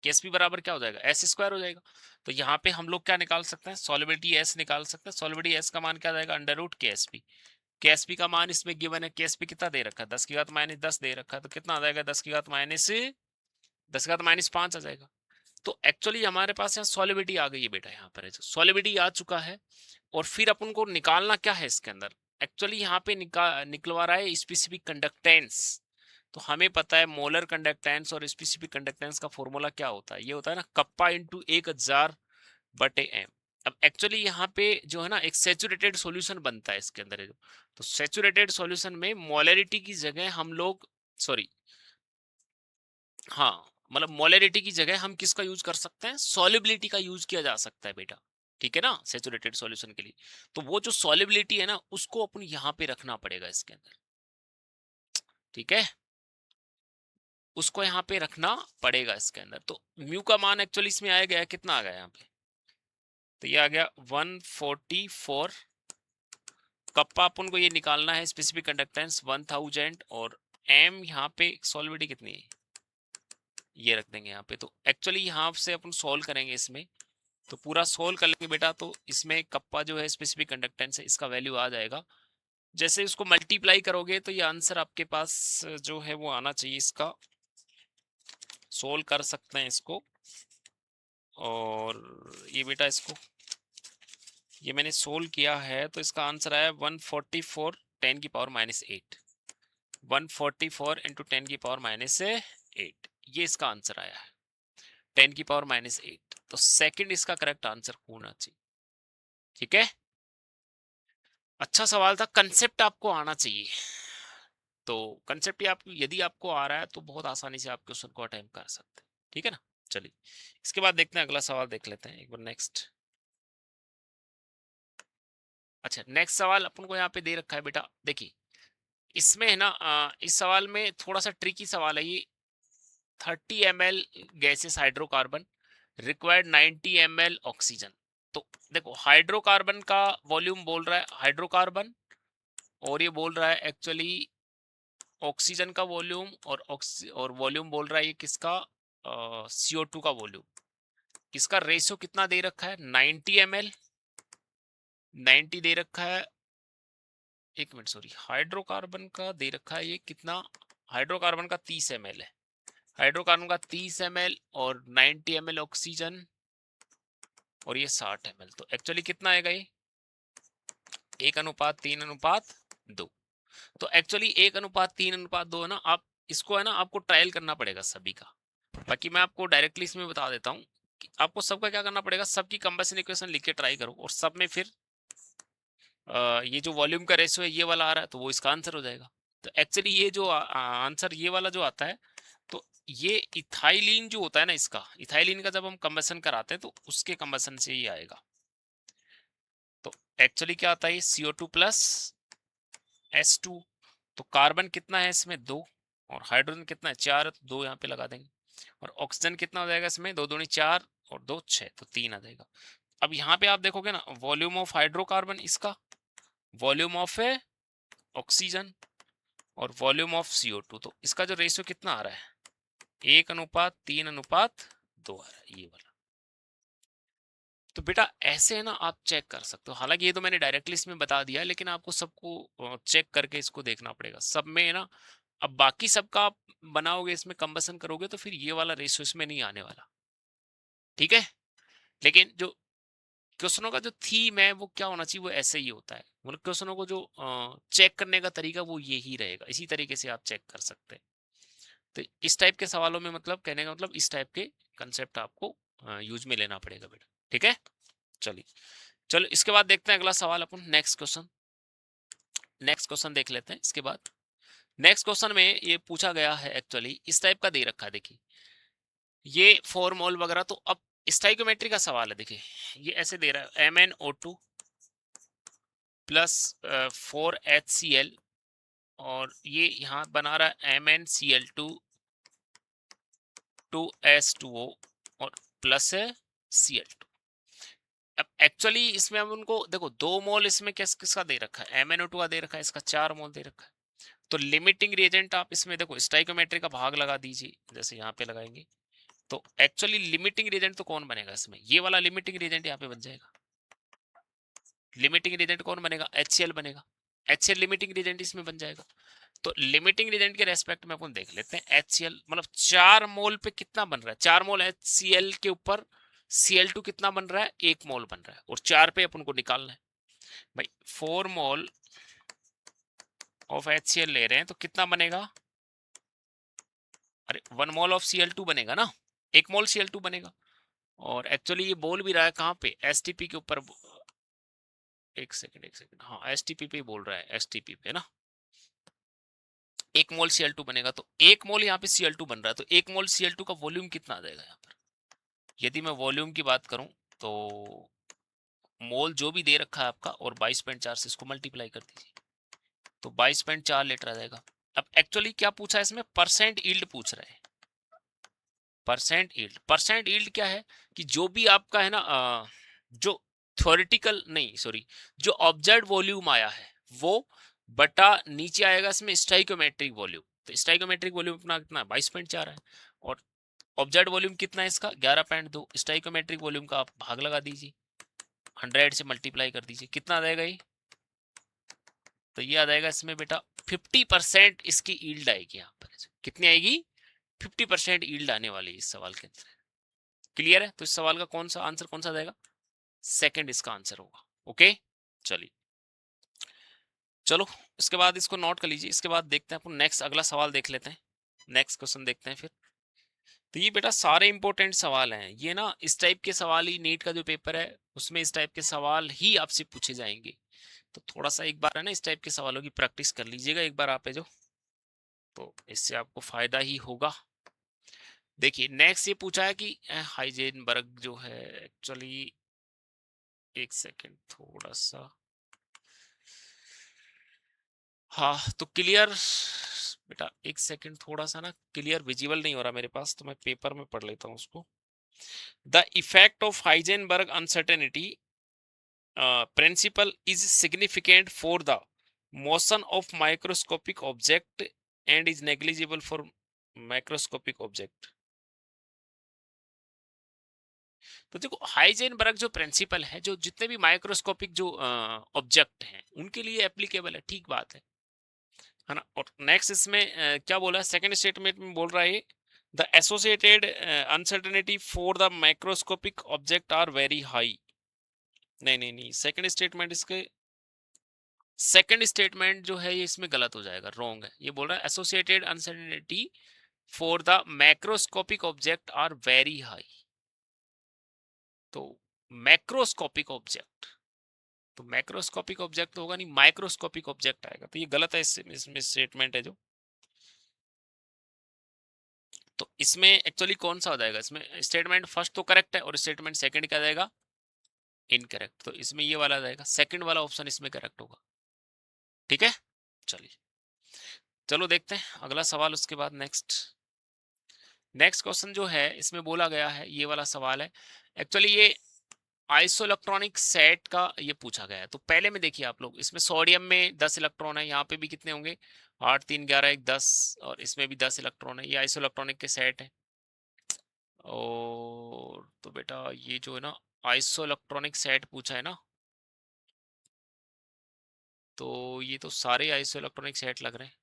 KSP बराबर क्या हो जाएगा, S² हो जाएगा, तो यहाँ पे हम लोग क्या निकाल सकते हैं, सॉल्युबिलिटी S निकाल सकते हैं, सॉल्युबिलिटी S का मान क्या जाएगा, √KSP, KSP का मान इसमें गिवन है, KSP कितना दे रखा है 10⁻⁻10 दे रखा है, तो कितना आ जाएगा 10⁻⁻5 आ जाएगा। तो एक्चुअली हमारे पास यहाँ सॉल्युबिलिटी आ गई है बेटा, यहाँ पर सॉल्युबिलिटी आ चुका है, और फिर अपन को निकालना क्या है इसके अंदर, एक्चुअली यहाँ पे निकलवा रहा है स्पेसिफिक कंडक्टेंस, तो हमें पता है मोलर कंडक्टेंस और स्पेसिफिक कंडक्टेंस का फॉर्मूला क्या होता है, ये होता है ना कप्पा × 1000 बटे एम। अब एक्चुअली यहाँ पे जो है ना एक सेचुरेटेड सॉल्यूशन बनता है इसके अंदर, तो सेचुरेटेड सॉल्यूशन में मोलरिटी की जगह हम लोग, सॉरी, हाँ, मतलब मोलरिटी की जगह हम किसका यूज कर सकते हैं, सॉल्युबिलिटी का यूज किया जा सकता है बेटा, ठीक है ना, सेचुरेटेड सॉल्यूशन के लिए। तो वो जो सॉल्युबिलिटी है ना उसको अपन यहाँ पे रखना पड़ेगा इसके अंदर, ठीक है, उसको यहाँ पे रखना पड़ेगा इसके अंदर। तो म्यू का मान एक्चुअली इसमें आया गया, कितना आ गया यहाँ पे, तो ये आ गया 144। कप्पा अपन को ये निकालना है, स्पेसिफिक कंडक्टेंस 1000, और एम यहाँ पे सॉल्युबिलिटी कितनी है ये रख देंगे यहाँ पे। तो एक्चुअली यहाँ से अपन सोल्व करेंगे इसमें, तो पूरा सोल्व कर लेंगे बेटा, तो इसमें कप्पा जो है स्पेसिफिक कंडक्टेंस है, इसका वैल्यू आ जाएगा। जैसे इसको मल्टीप्लाई करोगे तो ये आंसर आपके पास जो है वो आना चाहिए, इसका सोल्व कर सकते हैं इसको। और ये बेटा इसको ये मैंने सोल्व किया है, तो इसका आंसर आया 144 10 की पावर -8, 144 इंटू 10 की पावर -8, ये इसका आंसर आया है 10 की पावर -8। तो सेकंड इसका करेक्ट आंसर होना चाहिए, ठीक है। अच्छा सवाल था, कंसेप्ट आपको आना चाहिए। तो कंसेप्ट आप यदि आपको आ रहा है तो बहुत आसानी से आप क्वेश्चन को अटेम्प्ट कर सकते हैं, ठीक है ना। चलिए इसके बाद देखते हैं, अगला सवाल देख लेते हैं एक बार, नेक्स्ट। अच्छा, नेक्स्ट सवाल अपन को यहाँ पे दे रखा है बेटा, देखिए इसमें है ना इस सवाल में थोड़ा सा ट्रिकी सवाल है ये। 30 ml gases hydrocarbon, required 90 ml oxygen. तो देखो हाइड्रोकार्बन का वॉल्यूम बोल रहा है हाइड्रोकार्बन, और ये बोल रहा है एक्चुअली ऑक्सीजन का वॉल्यूम, और वॉल्यूम बोल रहा है ये किसका, CO2 का वॉल्यूम। इसका रेशियो कितना दे रखा है, 90 ml, 90 दे रखा है। एक मिनट, सॉरी, हाइड्रोकार्बन का दे रखा है ये कितना, हाइड्रोकार्बन का 30 ml है, हाइड्रोकार्बन का 30 ml, और 90 ml ऑक्सीजन, और ये 60 ml। तो एक्चुअली कितना आएगा ये, 1:3:2। तो एक्चुअली 1:3:2 है ना, आप इसको है ना आपको ट्रायल करना पड़ेगा सभी का। बाकी मैं आपको डायरेक्टली इसमें बता देता हूँ कि आपको सबका क्या करना पड़ेगा, सबकी कंबशन इक्वेशन लिख के ट्राई करो, और सब में फिर ये जो वॉल्यूम का रेशियो है ये वाला आ रहा है तो वो इसका आंसर हो जाएगा। तो एक्चुअली ये जो आंसर ये वाला जो आता है, तो ये इथाइलिन जो होता है ना, इसका इथाइलिन का जब हम कंबशन कराते हैं तो उसके कंबशन से ही आएगा। तो एक्चुअली क्या आता है, CO2 प्लस S2। तो कार्बन कितना है इसमें 2, और हाइड्रोजन कितना है 4, तो 2 यहाँ पे लगा देंगे। और ऑक्सीजन कितना हो जाएगा इसमें, 2 दूनी 4 और 2 6, तो 3 आ जाएगा। अब यहाँ पे आप देखोगे ना, वॉल्यूम ऑफ हाइड्रोकार्बन इसका, वॉल्यूम ऑफ ऑक्सीजन, और वॉल्यूम ऑफ CO2, तो इसका जो रेशियो कितना आ रहा है, 1:3:2 आ रहा है, ये वाला। तो बेटा ऐसे है ना आप चेक कर सकते हो, हालांकि ये तो मैंने डायरेक्टली इसमें बता दिया, लेकिन आपको सबको चेक करके इसको देखना पड़ेगा सब में है ना। अब बाकी सबका आप बनाओगे, इसमें कंबसन करोगे तो फिर ये वाला रेशियो इसमें नहीं आने वाला, ठीक है। लेकिन जो क्वेश्चनों का जो थीम है वो क्या होना चाहिए, वो ऐसे ही होता है, मतलब क्वेश्चनों को जो चेक करने का तरीका वो ये ही रहेगा, इसी तरीके से आप चेक कर सकते हैं। तो इस टाइप के सवालों में मतलब कहने का मतलब इस टाइप के कंसेप्ट आपको यूज में लेना पड़ेगा बेटा, ठीक है। चलिए, चलो इसके बाद देखते हैं अगला सवाल अपन, नेक्स्ट क्वेश्चन। नेक्स्ट क्वेश्चन देख लेते हैं इसके बाद। नेक्स्ट क्वेश्चन में ये पूछा गया है, एक्चुअली इस टाइप का दे रखा है, देखिए ये फॉर्मोल वगैरह, तो अब स्टाइकोमेट्री का सवाल है। देखिए ये ऐसे दे रहा है MnO2 प्लस 4HCl, और ये यहाँ बना रहा है MnCl2 2S2O और प्लस है Cl2। अब एक्चुअली इसमें हम उनको देखो 2 मोल इसमें किसका दे रखा है, MnO2 का दे रखा है, इसका 4 मोल दे रखा है। तो लिमिटिंग रिएजेंट आप इसमें देखो स्टाइकोमेट्री का भाग लगा दीजिए, जैसे यहाँ पे लगाएंगे तो एक्चुअली लिमिटिंग रिएजेंट तो कौन बनेगा इसमें, ये वाला लिमिटिंग रिएजेंट यहाँ पे बन जाएगा। लिमिटिंग रिएजेंट कौन बनेगा, HCl बनेगा, HCl लिमिटिंग रिएजेंट इसमें बन जाएगा। तो लिमिटिंग रिएजेंट के रेस्पेक्ट में अपन देख लेते हैं HCl, मतलब 4 मोल पे कितना बन रहा है, 4 मोल HCl के ऊपर Cl2 कितना बन रहा है, 1 मोल बन रहा है, और 4 पे अपन को निकालना है भाई। 4 मोल ऑफ HCl ले रहे हैं तो कितना बनेगा, अरे 1 मोल ऑफ Cl2 बनेगा ना, 1 मोल Cl2 बनेगा। और एक्चुअली ये बोल भी रहा है कहाँ पे, एसटीपी के ऊपर। एक सेकंड, हाँ एसटीपी पे बोल रहा है, एसटीपी पे ना। 1 मोल Cl2 बनेगा, तो 1 मोल यहाँ पे Cl2 बन रहा है, तो 1 मोल Cl2 का वॉल्यूम कितना आ जाएगा यहाँ पर? यदि मैं वॉल्यूम की बात करूं तो मोल जो भी दे रखा है आपका और 22.4 से इसको मल्टीप्लाई कर दीजिए, तो 22.4 लीटर आ जाएगा। अब एक्चुअली क्या पूछा है इसमें, परसेंट यील्ड पूछ रहे हैं। परसेंट यील्ड क्या है कि जो भी आपका है ना जो थ्योरेटिकल नहीं सॉरी जो ऑब्जर्व वॉल्यूम आया है वो बटा नीचे आएगा इसमें स्टोइकोमेट्रिक वॉल्यूम। तो स्टोइकोमेट्रिक वॉल्यूम अपना कितना 22.4 है, और ऑब्जर्व वॉल्यूम कितना है इसका 11.2। स्टोइकोमेट्रिक वॉल्यूम का आप भाग लगा दीजिए, 100 से मल्टीप्लाई कर दीजिए, कितना आ जाएगा ये, तो ये आ जाएगा इसमें बेटा 50% इसकी यील्ड आएगी। यहाँ पर कितनी आएगी, 50% यील्ड आने वाली है इस सवाल के अंदर। क्लियर है, तो इस सवाल का कौन सा आंसर कौन सा जाएगा, सेकंड इसका आंसर होगा। ओके चलिए, चलो इसके बाद इसको नोट कर लीजिए। इसके बाद देखते हैं अपन नेक्स्ट अगला सवाल देख लेते हैं, नेक्स्ट क्वेश्चन देखते हैं फिर। तो ये बेटा सारे इंपॉर्टेंट सवाल हैं ये ना, इस टाइप के सवाल ही नीट का जो पेपर है उसमें इस टाइप के सवाल ही आपसे पूछे जाएंगे। तो थोड़ा सा एक बार है ना इस टाइप के सवालों की प्रैक्टिस कर लीजिएगा एक बार आप है जो, तो इससे आपको फायदा ही होगा। देखिए नेक्स्ट ये पूछा है कि हाइजेनबर्ग जो है एक्चुअली, एक सेकेंड थोड़ा सा, हाँ तो क्लियर बेटा, एक सेकंड थोड़ा सा ना क्लियर विजिबल नहीं हो रहा मेरे पास, तो मैं पेपर में पढ़ लेता हूँ उसको। The effect of Heisenberg uncertainty principle is significant for the motion of microscopic object and is negligible for macroscopic object। तो देखो हाइजेनबर्ग जो प्रिंसिपल है जो जितने भी माइक्रोस्कोपिक जो ऑब्जेक्ट हैं उनके लिए एप्लीकेबल है, ठीक बात है ना। और नेक्स्ट इसमें क्या बोला है, सेकंड स्टेटमेंट में बोल रहा है the associated uncertainty for the microscopic object are very high. नहीं, सेकंड स्टेटमेंट इसके, सेकंड स्टेटमेंट जो है ये इसमें गलत हो जाएगा, रॉन्ग है। ये बोल रहा है associated uncertainty for the macroscopic object are very high, तो मैक्रोस्कोपिक ऑब्जेक्ट, तो मैक्रोस्कोपिक ऑब्जेक्ट तो होगा नहीं, माइक्रोस्कोपिक ऑब्जेक्ट आएगा, तो ये गलत है इसमें स्टेटमेंट है जो। तो इसमें एक्चुअली कौन सा हो जाएगा, इसमें स्टेटमेंट फर्स्ट तो करेक्ट है और स्टेटमेंट सेकंड क्या जाएगा, इनकरेक्ट। तो इसमें ये वाला जाएगा, सेकंड वाला ऑप्शन इसमें करेक्ट होगा। ठीक है चलिए, चलो देखते हैं अगला सवाल। उसके बाद नेक्स्ट क्वेश्चन जो है इसमें बोला गया है, ये वाला सवाल है एक्चुअली, ये आइसोइलेक्ट्रॉनिक सेट का ये पूछा गया है। तो पहले में देखिए आप लोग, इसमें सोडियम में 10 इलेक्ट्रॉन है, यहाँ पे भी कितने होंगे 8 3 11 1 10, और इसमें भी 10 इलेक्ट्रॉन है, ये आइसोइलेक्ट्रॉनिक के सेट है। और तो बेटा ये जो है ना आइसोइलेक्ट्रॉनिक सेट पूछा है ना, तो ये तो सारे आइसोइलेक्ट्रॉनिक सेट लग रहे हैं,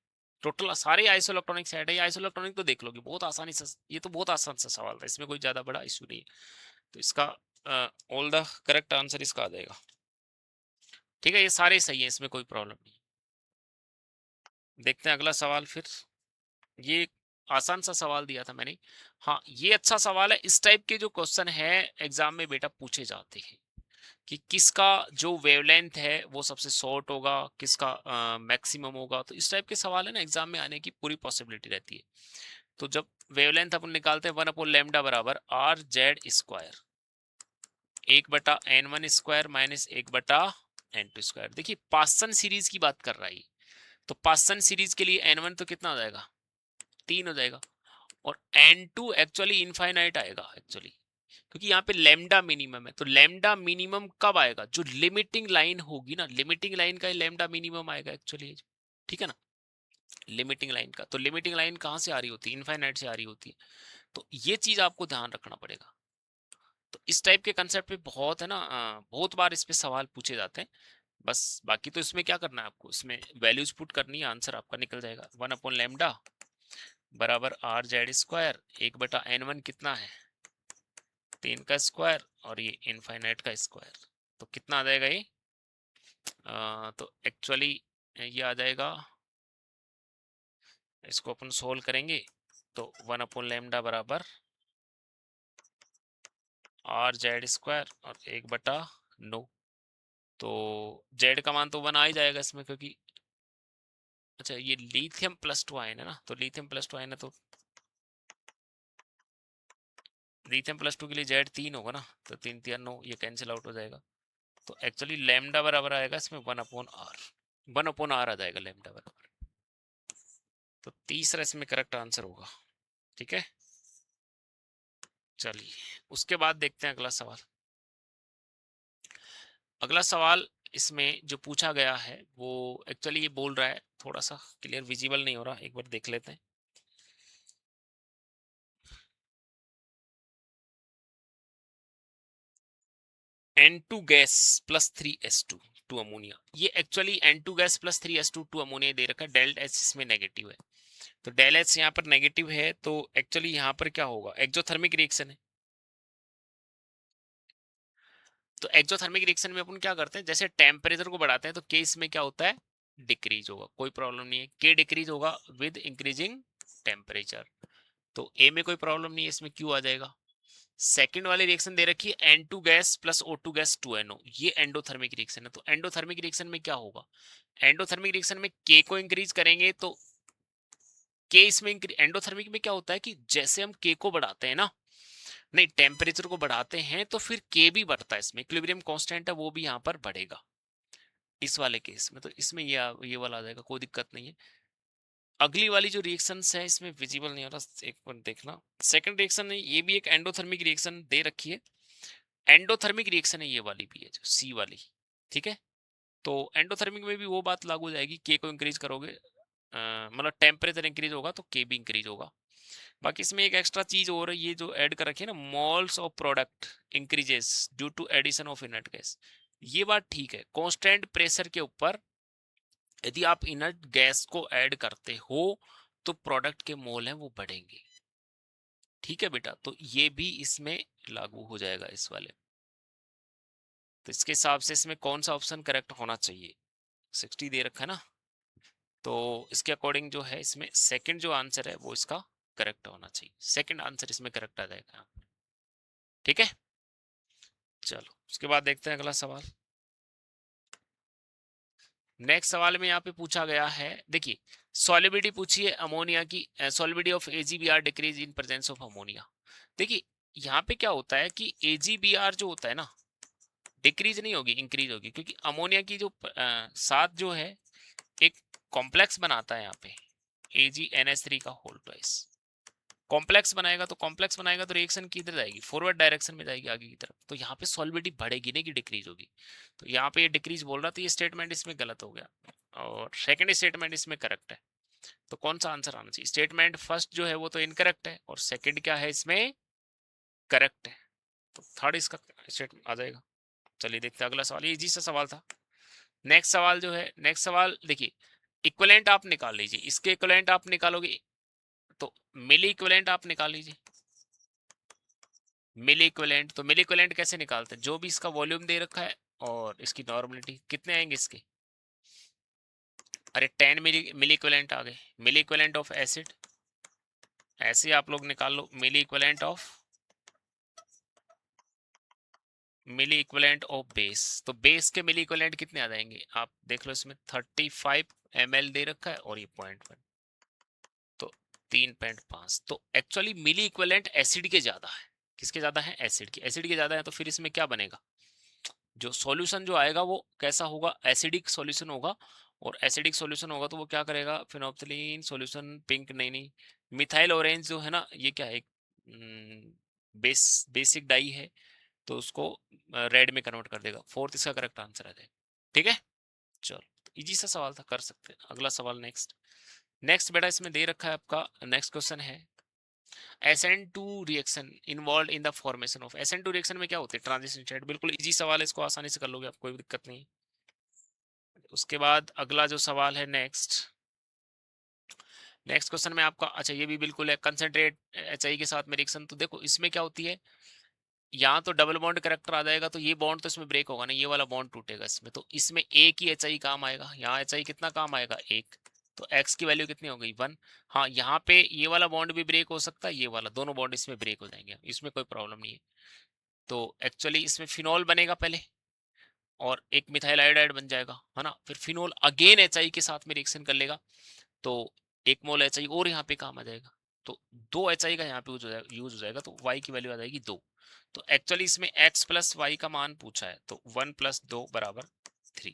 टोटल सारे आइसोइलेक्ट्रॉनिक सेट है। ये आइसोइलेक्ट्रॉनिक तो देख लोगे बहुत आसानी से, ये तो बहुत आसान सा सवाल था, इसमें कोई ज्यादा बड़ा इशू नहीं है। तो इसका ऑल द करेक्ट आंसर इसका आ जाएगा। ठीक है ये सारे सही है, इसमें कोई प्रॉब्लम नहीं। देखते हैं अगला सवाल फिर, ये आसान सा सवाल दिया था मैंने। हाँ ये अच्छा सवाल है, इस टाइप के जो क्वेश्चन है एग्जाम में बेटा पूछे जाते हैं कि किसका जो वेवलेंथ है वो सबसे शॉर्ट होगा, किसका मैक्सिमम होगा। तो इस टाइप के सवाल है ना एग्जाम में आने की पूरी पॉसिबिलिटी रहती है। तो जब वेवलेंथ अपन निकालते हैं 1/λ बराबर are Z square 1/n1 square minus 1/n2 square. देखिए पासन सीरीज की बात कर रहा है, तो पासन सीरीज के लिए n1 तो कितना हो जाएगा 3 हो जाएगा, और n2 एक्चुअली इनफाइनाइट आएगा एक्चुअली, क्योंकि यहाँ पे लैम्डा मिनिमम है। तो लैम्डा मिनिमम कब आएगा, जो लिमिटिंग लाइन होगी ना, लिमिटिंग लाइन का लैम्डा मिनिमम आएगा एक्चुअली, ठीक है ना, लिमिटिंग लाइन का। तो लिमिटिंग लाइन कहाँ से आ रही होती है, इनफाइनाइट से आ रही होती है। तो ये चीज आपको ध्यान रखना पड़ेगा। तो इस टाइप के कंसेप्ट पे बहुत है ना बहुत बार इस पे सवाल पूछे जाते हैं। बस बाकी तो इसमें क्या करना है आपको, इसमें वैल्यूज पुट करनी है, आंसर आपका निकल जाएगा। 1/λ बराबर आर जेड स्क्वायर 1/n1 कितना है 3 का स्क्वायर, और ये इनफाइनाइट का स्क्वायर। तो कितना आ जाएगा ये तो एक्चुअली ये आ जाएगा, इसको अपन सोल्व करेंगे तो 1/λ बराबर आर जेड स्क्वायर और 1/9। तो जेड का मान तो 1 आ ही जाएगा इसमें, क्योंकि अच्छा ये लिथियम +2 आयन है ना, तो लिथियम +2 आयन है तो लिथियम +2 के लिए जेड 3 होगा ना, तो 3 3 9, ये कैंसिल आउट हो जाएगा। तो एक्चुअली लैम्डा बराबर आएगा इसमें 1/r, 1/r आ जाएगा लैम्डा बराबर। तो तीसरा इसमें करेक्ट आंसर होगा। ठीक है, चलिए उसके बाद देखते हैं अगला सवाल। अगला सवाल इसमें जो पूछा गया है वो एक्चुअली ये बोल रहा है, थोड़ा सा क्लियर विजिबल नहीं हो रहा, एक बार देख लेते हैं। N2 gas +3S2 to ammonia, ये actually N2 gas +3S2 to ammonia दे रखा है, डेल्ट H इसमें नेगेटिव है, तो डेल H यहाँ पर नेगेटिव है, तो एक्चुअली यहाँ पर क्या होगा, एक्सोथर्मिक रिएक्शन है। तो एक्सोथर्मिक रिएक्शन में अपन क्या करते हैं, जैसे टेम्परेचर को बढ़ाते हैं तो के इसमें क्या होता है, डिक्रीज होगा, कोई प्रॉब्लम नहीं है, के डिक्रीज होगा विद इंक्रीजिंग टेम्परेचर। तो ए में कोई प्रॉब्लम नहीं है, इसमें क्यू आ जाएगा। सेकंड वाली रिएक्शन दे रखी है N2 gas +O2 gas 2NO, ये एंडोथर्मिक रिएक्शन है। तो एंडोथर्मिक रिएक्शन में क्या होगा, एंडोथर्मिक रिएक्शन में के को इंक्रीज करेंगे तो के इसमें एंडोथर्मिक में क्या होता है कि जैसे हम के को बढ़ाते हैं ना, नहीं टेम्परेचर को बढ़ाते हैं तो फिर के भी बढ़ता है, इसमें इक्विलिब्रियम कांस्टेंट है वो भी यहाँ पर बढ़ेगा इस वाले केस में, तो इसमें ये वाला आ जाएगा, कोई दिक्कत नहीं है। अगली वाली जो रिएक्शंस है इसमें विजिबल नहीं हो रहा, एक बार देखना। सेकंड रिएक्शन है, ये भी एक एंडोथर्मिक रिएक्शन दे रखी है, एंडोथर्मिक रिएक्शन है ये वाली भी है जो सी वाली। ठीक है, तो एंडोथर्मिक में भी वो बात लागू हो जाएगी, के को इंक्रीज करोगे मतलब टेम्परेचर इंक्रीज होगा तो के भी इंक्रीज होगा। बाकी इसमें एक एक्स्ट्रा चीज और है, ये जो ऐड कर रखी है ना, moles of product increases due to addition of inert gas, ये बात ठीक है। कांस्टेंट प्रेशर के ऊपर यदि आप इनर्ट गैस को ऐड करते हो तो प्रोडक्ट के मोल हैं वो बढ़ेंगे। ठीक है बेटा, तो ये भी इसमें लागू हो जाएगा इस वाले। तो इसके हिसाब से इसमें कौन सा ऑप्शन करेक्ट होना चाहिए, 60 दे रखा है ना, तो इसके अकॉर्डिंग जो है इसमें सेकंड जो आंसर है वो इसका करेक्ट होना चाहिए, सेकंड आंसर इसमें करेक्ट आ जाएगा। ठीक है, चलो उसके बाद देखते हैं अगला सवाल। नेक्स्ट सवाल में यहाँ पे पूछा गया है, देखिए सॉलिबिलिटी पूछी है अमोनिया की, solubility of AgBr decrease in presence of ammonia. देखिए यहाँ पे क्या होता है कि AgBr जो होता है ना, डिक्रीज नहीं होगी इंक्रीज होगी, क्योंकि अमोनिया की जो साथ जो है एक कॉम्प्लेक्स बनाता है यहाँ पे AgNH3 का होल ट्वाइस, कॉम्प्लेक्स बनाएगा तो रिएक्शन किधर जाएगी, फॉरवर्ड डायरेक्शन में जाएगी आगे की तरफ, तो यहाँ पे सॉलिबिलिटी बढ़ेगी नहीं कि डिक्रीज होगी। तो यहाँ पे ये डिक्रीज बोल रहा, तो ये स्टेटमेंट इसमें गलत हो गया, और सेकंड स्टेटमेंट इसमें करेक्ट है। तो कौन सा आंसर आना चाहिए, स्टेटमेंट फर्स्ट जो है वो तो इनकरेक्ट है, और सेकंड क्या है इसमें करेक्ट है, तो थर्ड इसका स्टेटमेंट आ जाएगा। चलिए देखते हैं अगला सवाल, ये इजी सा सवाल था। नेक्स्ट सवाल जो है, नेक्स्ट सवाल देखिए, इक्विवेलेंट आप निकाल लीजिए, इसके इक्विवेलेंट आप निकालोगे तो मिली इक्विवेलेंट आप निकाल लीजिए, मिली इक्विवेलेंट, तो मिली इक्विवेलेंट कैसे निकालते हैं, जो भी इसका वॉल्यूम दे रखा है और इसकी नॉर्मलिटी कितने आएंगे इसके, अरे 10 मिली इक्विवेलेंट आ गए, मिली इक्विवेलेंट ऑफ एसिड, ऐसे आप लोग निकाल लो मिली इक्विवेलेंट ऑफ बेस, तो बेस के मिली इक्विवेलेंट कितने आ जाएंगे आप देख लो, इसमें 35 ml दे रखा है और ये 0.1, तो 3.5, तो एक्चुअली मिली इक्विवेलेंट एसिड के ज्यादा है, किसके ज्यादा है, एसिड के ज्यादा है, तो फिर इसमें क्या बनेगा, जो सॉल्यूशन जो आएगा वो कैसा होगा, एसिडिक सॉल्यूशन होगा, और एसिडिक सॉल्यूशन होगा तो वो क्या करेगा, फिनोप्थिलीन सॉल्यूशन, पिंक नहीं, मिथाइल ऑरेंज जो है ना, ये क्या है, बेसिक डाई है, तो उसको रेड में कन्वर्ट कर देगा, फोर्थ इसका करेक्ट आंसर आ जाएगा। ठीक है, चलो इजी सा सवाल था, कर सकते हैं। अगला सवाल नेक्स्ट, नेक्स्ट बेटा इसमें दे रखा है आपका, नेक्स्ट क्वेश्चन है SN2 reaction involve in the formation of, SN2 reaction में क्या होते हैं, ट्रांजिशन स्टेट, बिल्कुल इजी सवाल है, इसको आसानी से कर लोगे आप, कोई दिक्कत नहीं। उसके बाद अगला जो सवाल है नेक्स्ट, नेक्स्ट क्वेश्चन में आपका, अच्छा ये भी बिल्कुल है, कंसंट्रेट HI के साथ में रिएक्शन, तो देखो इसमें क्या होती है, यहाँ तो डबल बॉन्ड करेक्टर आ जाएगा, तो ये बॉन्ड तो इसमें ब्रेक होगा ना, ये वाला बॉन्ड टूटेगा इसमें, तो इसमें एक ही HI काम आएगा, यहाँ HI कितना काम आएगा, एक, तो x की वैल्यू कितनी हो गई, 1। हाँ यहाँ पे ये वाला बॉन्ड भी ब्रेक हो सकता है, ये वाला, दोनों बॉन्ड इसमें ब्रेक हो जाएंगे, इसमें कोई प्रॉब्लम नहीं है। तो एक्चुअली इसमें फिनॉल बनेगा पहले और एक मिथाइल आयोडाइड बन जाएगा, है ना। फिर फिनोल अगेन HI के साथ में रिएक्शन कर लेगा, तो 1 मोल HI और यहाँ पे काम आ जाएगा, तो 2 HI का यहाँ पे यूज हो जाएगा, तो Y की वैल्यू आ जाएगी 2। तो एक्चुअली इसमें X प्लस वाई का मान पूछा है, तो 1 + 2 = 3।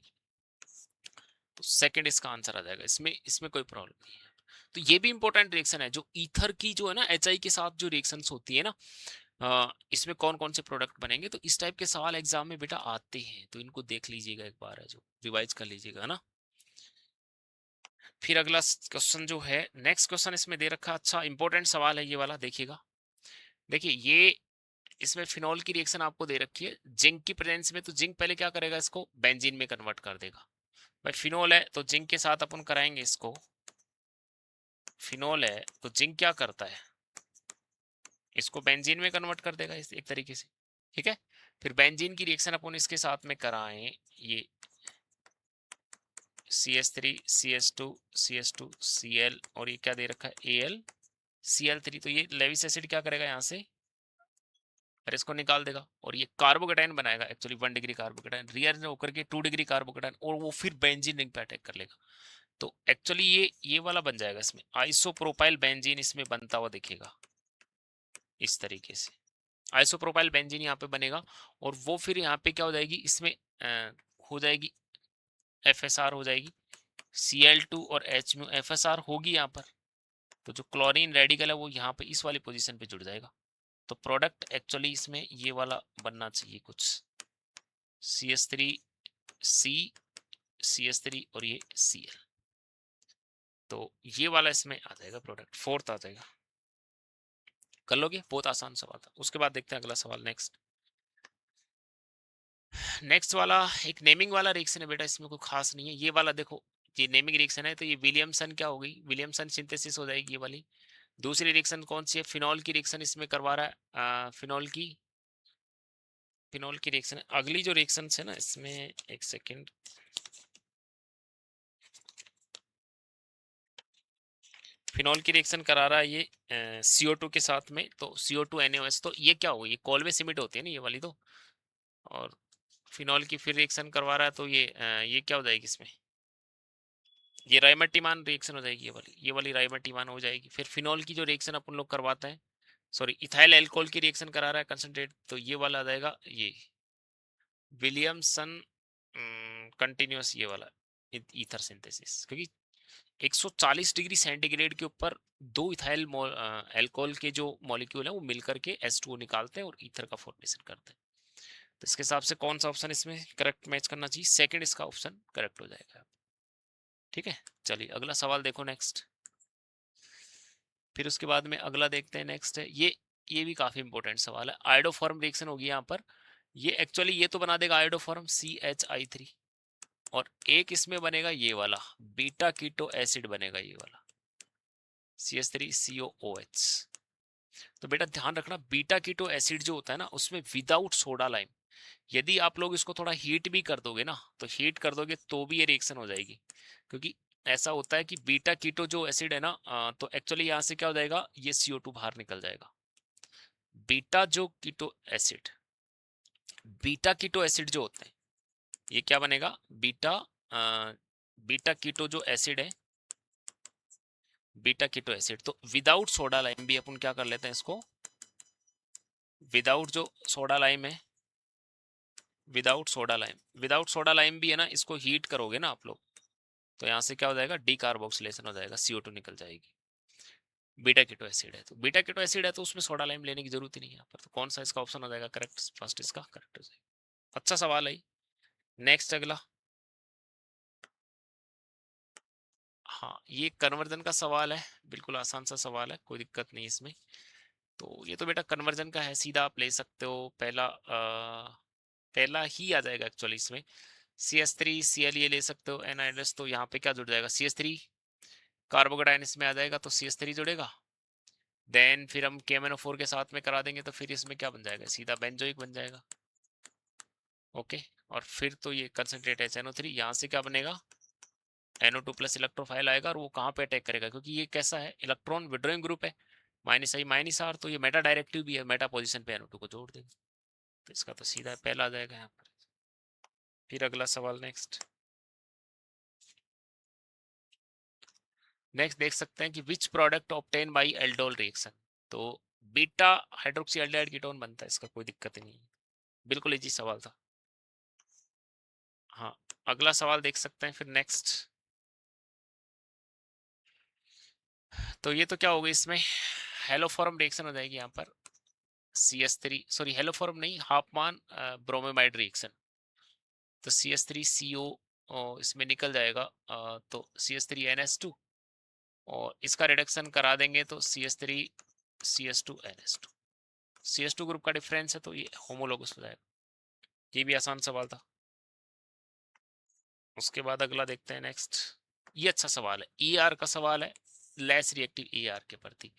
तो सेकंड इसका आंसर आ जाएगा, इसमें इसमें कोई प्रॉब्लम नहीं है। तो ये भी इंपॉर्टेंट रिएक्शन है, जो ईथर की जो है ना HI के साथ जो रिएक्शंस होती है ना, इसमें कौन कौन से प्रोडक्ट बनेंगे, तो इस टाइप के सवाल एग्जाम में बेटा आते हैं, तो इनको देख लीजिएगा एक बार, है जो रिवाइज कर लीजिएगा ना। फिर अगला क्वेश्चन जो है, नेक्स्ट क्वेश्चन इसमें दे रखा, अच्छा इंपॉर्टेंट सवाल है ये वाला, देखिएगा। देखिए ये इसमें फिनॉल की रिएक्शन आपको दे रखी है जिंक की प्रेजेंस में, तो जिंक पहले क्या करेगा, इसको बेंजीन में कन्वर्ट कर देगा। भाई फिनॉल है तो जिंक के साथ अपन कराएंगे इसको, फिनॉल है तो जिंक क्या करता है, इसको बेंजीन में कन्वर्ट कर देगा इस एक तरीके से, ठीक है। फिर बेंजीन की रिएक्शन अपन इसके साथ में कराएं, ये CH3 CH2 CH2 Cl, और ये क्या दे रखा है AlCl3, तो ये लेविस एसिड क्या करेगा यहाँ से, और इसको निकाल देगा, और ये कार्बोकेटाइन बनाएगा, एक्चुअली 1 डिग्री कार्बोकेटाइन रिएक्शन होकर के 2 डिग्री कार्बोकेटाइन, और वो फिर बेंजीन रिंग पे अटैक कर लेगा। तो एक्चुअली ये वाला बन जाएगा, इसमें आइसोप्रोपाइल बेंजीन इसमें बनता हुआ दिखेगा इस तरीके से, आइसोप्रोपाइल बेंजीन यहाँ पे बनेगा, और वो फिर यहाँ पे क्या हो जाएगी, इसमें हो जाएगी FSR हो जाएगी, Cl2 और H में FSR होगी यहाँ पर, तो जो क्लोरीन रेडिकल है वो यहाँ पे इस वाली पोजीशन पे जुड़ जाएगा। तो प्रोडक्ट एक्चुअली इसमें ये वाला बनना चाहिए कुछ, CH3C CH3 और ये Cl, तो ये वाला इसमें आ जाएगा प्रोडक्ट, फोर्थ आ जाएगा। कर लोगे, बहुत आसान सवाल था। उसके बाद देखते हैं अगला सवाल, नेक्स्ट वाला एक नेमिंग वाला रिएक्शन है बेटा, इसमें कोई खास नहीं है। ये वाला देखो, ये नेमिंग रिएक्शन है, तो ये विलियमसन क्या हो गई, विलियमसन सिंथेसिस हो जाएगी ये वाली। दूसरी रिएक्शन कौन सी है, फिनॉल की रिएक्शन इसमें करवा रहा है, फिनॉल की रिएक्शन है। अगली जो रिएक्शन है ना इसमें, एक सेकेंड, फिनॉल की रिएक्शन करा रहा है ये CO2 के साथ में, तो CO2 NaOH, तो ये क्या होगी, ये कॉलवे सिमिट होती है ना ये वाली, तो और फिनॉल की फिर रिएक्शन करवा रहा है, तो ये क्या हो जाएगी इसमें, ये राइमटिमान रिएक्शन हो जाएगी, ये वाली राइमटिमान हो जाएगी। फिर फिनॉल की जो रिएक्शन अपन लोग करवाते हैं, सॉरी इथाइल एल्कोहल की रिएक्शन करा रहा है कंसंट्रेट, तो ये वाला आ जाएगा ये विलियमसन कंटिन्यूअस, ये वाला ईथर सिंथेसिस, क्योंकि 140 डिग्री सेंटीग्रेड के ऊपर दो इथाइल एल्कोहल के जो मॉलिक्यूल है वो मिलकर के H2O निकालते हैं और ईथर का फॉर्मेशन करते हैं। तो इसके हिसाब से कौन सा ऑप्शन इसमें करेक्ट मैच करना चाहिए, सेकंड इसका ऑप्शन करेक्ट हो जाएगा। ठीक है, चलिए अगला सवाल देखो नेक्स्ट। फिर उसके बाद में अगला देखते हैं, नेक्स्ट है ये भी काफी इंपॉर्टेंट सवाल है। आयोडोफॉर्म रिएक्शन होगी यहाँ पर, ये एक्चुअली ये तो बना देगा आयोडोफॉर्म CHI3, और एक इसमें बनेगा ये वाला बीटा कीटो एसिड बनेगा, ये वाला CH3COOH। तो बेटा ध्यान रखना, बीटा कीटो एसिड जो होता है ना उसमें विदाउट सोडा लाइम, यदि आप लोग इसको थोड़ा हीट भी कर दोगे ना, तो हीट कर दोगे तो भी ये रिएक्शन हो जाएगी, क्योंकि ऐसा होता है कि बीटा कीटो जो एसिड है ना, तो एक्चुअली यहाँ से क्या हो जाएगा, ये CO2 बाहर निकल जाएगा। बीटा जो keto acid, beta keto acid जो होते हैं, ये क्या बनेगा, बीटा कीटो जो एसिड है, बीटा कीटो एसिड, तो विदाउट सोडा लाइम भी अपन क्या कर लेते हैं इसको, विदाउट जो सोडा लाइम है, विदाउट सोडा लाइम भी है ना, इसको हीट करोगे ना आप लोग, तो यहाँ से क्या हो जाएगा, डीकार्बोक्सिलेशन हो जाएगा, CO2 निकल जाएगी। बीटा कीटो एसिड है, तो बीटा कीटो एसिड है तो उसमें सोडा लाइम लेने की जरूरत ही नहीं है यहाँ पर, तो कौन सा इसका ऑप्शन हो जाएगा करेक्ट, फर्स्ट इसका करेक्ट हो जाएगा। अच्छा सवाल है। नेक्स्ट अगला, हाँ ये कन्वर्जन का सवाल है, बिल्कुल आसान सा सवाल है, कोई दिक्कत नहीं इसमें। तो ये तो बेटा कन्वर्जन का है, सीधा आप ले सकते हो, पहला ही आ जाएगा एक्चुअली इसमें, CH3Cl ये ले सकते हो, NiOH, तो यहाँ पे क्या जुड़ जाएगा, CH3 कार्बोकेटाइन इसमें आ जाएगा, तो CH3 जुड़ेगा, देन फिर हम KMnO4 के साथ में करा देंगे, तो फिर इसमें क्या बन जाएगा, सीधा बेंजोइक बन जाएगा। ओके, और फिर तो ये कंसंट्रेट HNO3, यहाँ से क्या बनेगा, NO2+ इलेक्ट्रोफाइल आएगा, और वो कहाँ पे अटैक करेगा, क्योंकि ये कैसा है, इलेक्ट्रॉन विड्रॉइंग ग्रुप है, -I -R, तो ये मेटा डायरेक्टिव भी है, मेटा पोजीशन पे NO2 को जोड़ देगा। तो इसका तो सीधा पहला आ जाएगा यहाँ पर। फिर अगला सवाल नेक्स्ट देख सकते हैं कि which product obtain bye aldol reaction. तो बीटा हाइड्रोक्सी एल्डिहाइड कीटोन बनता है, इसका कोई दिक्कत नहीं है, बिल्कुल इजी सवाल था। हाँ, अगला सवाल देख सकते हैं फिर नेक्स्ट। तो ये तो क्या होगा इसमें, हेलोफॉर्म रिएक्शन हो जाएगी यहाँ पर, CS3 सॉरी हेलोफॉर्म नहीं, हाफमान ब्रोमेमाइड रिएक्शन। तो CS3CO इसमें निकल जाएगा, तो CS3NH2 और इसका रिडक्शन करा देंगे तो CS3CS2NH2। CS2 ग्रुप का डिफरेंस है तो ये होमोलोगस हो जाएगा। ये भी आसान सवाल था। उसके बाद अगला देखते हैं नेक्स्ट। ये अच्छा सवाल है, ER का सवाल है, लेस रिएक्टिव ER के प्रति।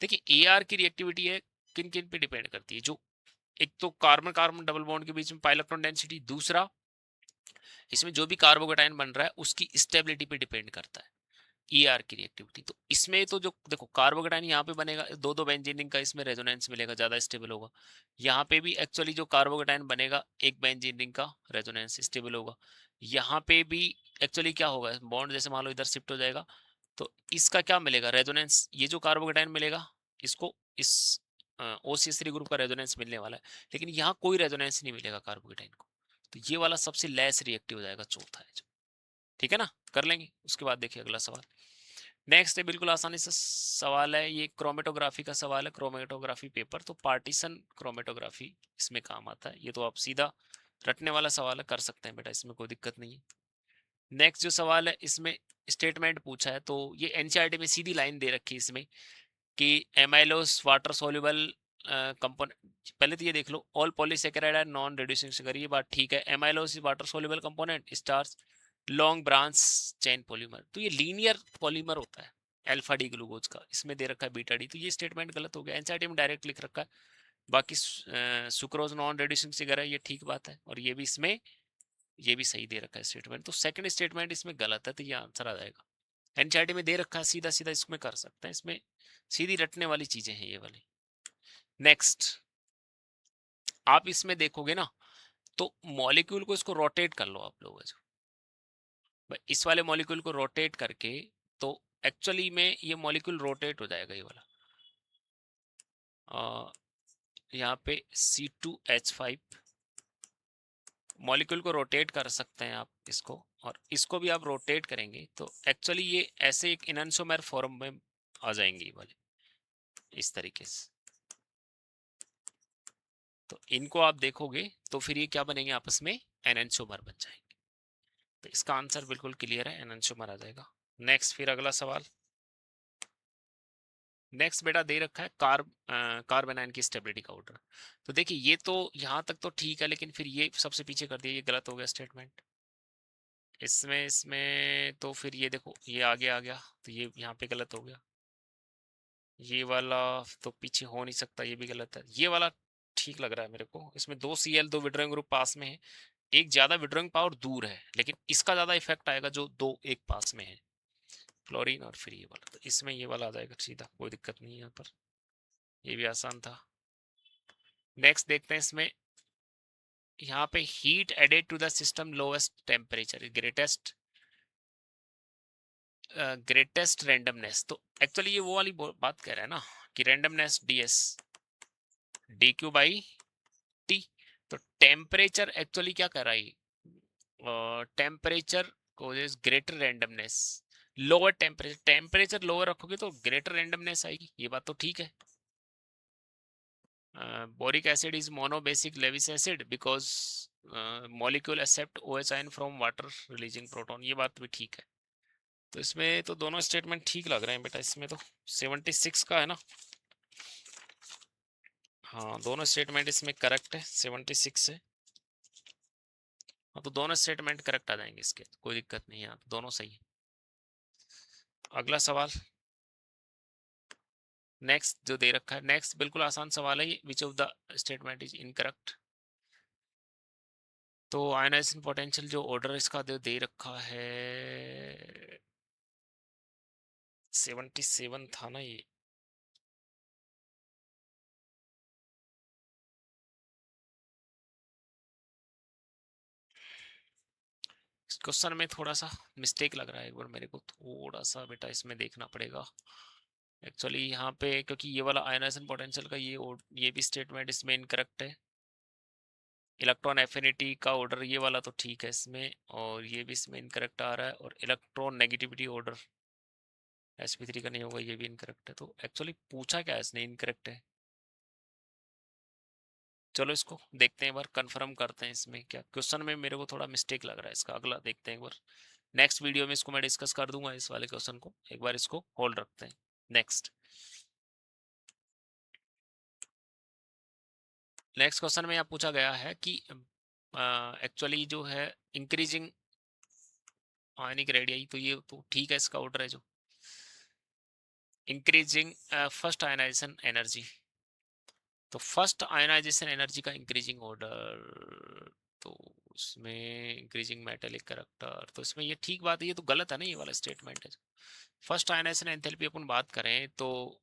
देखिए ER की रिएक्टिविटी है किन किन पे डिपेंड करती है, जो एक तो कार्बन कार्बन डबल बॉन्ड के बीच में पाई इलेक्ट्रॉन डेंसिटी, दूसरा इसमें जो भी कार्बोकेटाइन बन रहा है उसकी स्टेबिलिटी पे डिपेंड करता है ER की रिएक्टिविटी। तो इसमें तो जो देखो कार्बोकेटाइन यहाँ पे बनेगा, दो दो बेंजीन का इसमें रेजोनेंस मिलेगा, ज्यादा स्टेबल होगा। यहाँ पे भी एक्चुअली जो कार्बोकेटाइन बनेगा एक बेंजीन का रेजोनेंस स्टेबल होगा। यहाँ पे भी एक्चुअली क्या होगा, बॉन्ड जैसे मान लो इधर शिफ्ट हो जाएगा तो इसका क्या मिलेगा रेजोनेंस, ये जो कार्बोकेटाइन मिलेगा इसको इस OCH3 ग्रुप का रेजोनेंस मिलने वाला है, लेकिन यहाँ कोई रेजोनेंस नहीं मिलेगा कार्बोकेटाइन को। तो ये वाला सबसे लेस रिएक्टिव हो जाएगा, चौथा है जो। ठीक है ना, कर लेंगे। उसके बाद देखिए अगला सवाल नेक्स्ट है, बिल्कुल आसानी से सवाल है, ये क्रोमेटोग्राफी का सवाल है, क्रोमेटोग्राफी पेपर। तो पार्टीशन क्रोमेटोग्राफी इसमें काम आता है, ये तो आप सीधा रटने वाला सवाल है, कर सकते हैं बेटा, इसमें कोई दिक्कत नहीं है। नेक्स्ट जो सवाल है इसमें स्टेटमेंट पूछा है, तो ये एनसीईआरटी में सीधी लाइन दे रखी है इसमें कि एमाइलोस वाटर सोल्यूबल कंपोनेंट। पहले तो ये देख लो, all polysaccharide are non reducing sugar, ये बात ठीक है। Amylose is water soluble component, starch long branch chain polymer, तो ये लीनियर पॉलीमर होता है अल्फा डी ग्लूकोज का, इसमें दे रखा है बीटा डी, तो ये स्टेटमेंट गलत हो गया। एनसीईआरटी में डायरेक्ट लिख रखा है। बाकी सुक्रोज नॉन रिड्यूसिंग शुगर है, ये ठीक बात है, और ये भी इसमें ये भी सही दे रखा है स्टेटमेंट। तो सेकंड स्टेटमेंट इसमें गलत है, तो ये आंसर आ जाएगा। एनसीईआरटी में दे रखा है, सीधा सीधा इसमें कर सकते हैं, इसमें सीधी रटने वाली चीजें हैं ये वाली। नेक्स्ट आप इसमें देखोगे ना, तो मॉलिक्यूल को इसको रोटेट कर लो आप लोग, इस वाले मॉलिक्यूल को रोटेट करके, तो एक्चुअली में ये मॉलिक्यूल रोटेट हो जाएगा ये वाला। यहाँ पे C2H5 मॉलिक्यूल को रोटेट कर सकते हैं आप इसको, और इसको भी आप रोटेट करेंगे तो एक्चुअली ये ऐसे एक इनएंसोमेर फॉर्म में आ जाएंगे ये वाले, इस तरीके से। तो इनको आप देखोगे तो फिर ये क्या बनेंगे आपस में, एनएंसोमर बन जाएंगे। तो इसका आंसर बिल्कुल क्लियर है, एनएंसोमर आ जाएगा। नेक्स्ट फिर अगला सवाल। नेक्स्ट बेटा दे रखा है कार्बेनाइन की स्टेबिलिटी का ऑर्डर। तो देखिए ये तो यहाँ तक तो ठीक है, लेकिन फिर ये सबसे पीछे कर दिया, ये गलत हो गया स्टेटमेंट। इसमें तो फिर ये देखो ये आगे आ गया, तो ये यहाँ पे गलत हो गया। ये वाला तो पीछे हो नहीं सकता, ये भी गलत है। ये वाला ठीक लग रहा है मेरे को, इसमें दो Cl दो विड्रॉइंग ग्रुप पास में है, एक ज्यादा विड्रॉइंग पावर दूर है, लेकिन इसका ज्यादा इफेक्ट आएगा जो दो एक पास में है, क्लोरीन और फिर ये वाला। तो इसमें ये वाला आ जाएगा सीधा, कोई दिक्कत नहीं है यहाँ पर, ये भी आसान था। नेक्स्ट देखते हैं इसमें, यहाँ पे heat added to the system lowest temperature greatest randomness. तो एक्चुअली ये वो वाली बात कह रहा है ना कि रेंडमनेस DS dQ/T। तो टेम्परेचर एक्चुअली क्या कर रहा है, टेम्परेचर को greater randomness, lower temperature lower रखोगे तो ग्रेटर रेंडमनेस आएगी, ये बात तो ठीक है। boric acid is monobasic Lewis acid because molecule accept OH ion from water releasing proton, ये बात भी ठीक है। तो इसमें तो दोनों स्टेटमेंट ठीक लग रहे हैं बेटा, इसमें तो 76 का है ना, हाँ दोनों स्टेटमेंट इसमें करेक्ट है, 76 है। हाँ तो दोनों स्टेटमेंट करेक्ट आ जाएंगे इसके, कोई दिक्कत नहीं है, दोनों सही है। अगला सवाल नेक्स्ट जो दे रखा है, नेक्स्ट बिल्कुल आसान सवाल है ये, विच of the statement is incorrect. तो आयनाइजेशन पोटेंशियल जो ऑर्डर इसका दे रखा है 77 था ना ये, क्वेश्चन में थोड़ा सा मिस्टेक लग रहा है, एक बार मेरे को थोड़ा सा बेटा इसमें देखना पड़ेगा एक्चुअली यहाँ पे, क्योंकि ये वाला आयनाइजेशन पोटेंशियल का ये भी स्टेटमेंट इसमें इनकरेक्ट है। इलेक्ट्रॉन एफिनिटी का ऑर्डर ये वाला तो ठीक है इसमें, और ये भी इसमें इनकरेक्ट आ रहा है, और इलेक्ट्रॉन नेगेटिविटी ऑर्डर sp3 का नहीं होगा, ये भी इनकरेक्ट है। तो एक्चुअली पूछा क्या है इसने, इनकरेक्ट है। चलो इसको देखते हैं एक बार, कंफर्म करते हैं इसमें क्या क्वेश्चन में मेरे को थोड़ा मिस्टेक लग रहा है इसका। अगला देखते हैं एक बार, नेक्स्ट वीडियो में इसको मैं डिस्कस कर दूंगा इस वाले क्वेश्चन को, एक बार इसको होल्ड रखते हैं। नेक्स्ट क्वेश्चन में यहाँ पूछा गया है कि एक्चुअली जो है इंक्रीजिंग आयनिक रेडियाई, तो ये तो ठीक है, इसका ऑर्डर है जो इंक्रीजिंग फर्स्ट आयनाइजेशन एनर्जी, तो फर्स्ट आयनाइजेशन एनर्जी का इंक्रीजिंग ऑर्डर, तो उसमें इंक्रीजिंग मेटेलिक कैरेक्टर, तो इसमें ये ठीक बात है, ये तो गलत है ना, ये वाला स्टेटमेंट है। फर्स्ट आयनाइजेशन एंथैल्पी अपन बात करें तो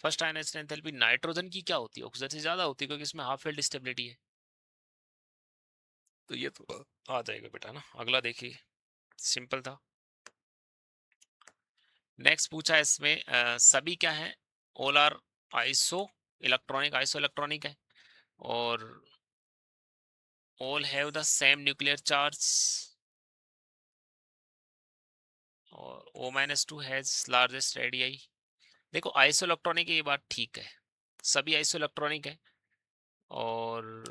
फर्स्ट आयनाइजेशन एंथैल्पी नाइट्रोजन की क्या होती है, ऑक्सीजन से ज्यादा होती है, क्योंकि इसमें हाफ फील्ड स्टेबिलिटी है। तो ये तो आ जाएगा बेटा ना। अगला देखिए, सिंपल था। नेक्स्ट पूछा है इसमें सभी क्या है, ऑल आर आइसो इलेक्ट्रॉनिक है, और all have the same nuclear charge, और O-2 हैज लार्जेस्ट रेडियाई। देखो आइसो इलेक्ट्रॉनिक है, ये बात ठीक है, सभी आइसो इलेक्ट्रॉनिक है, और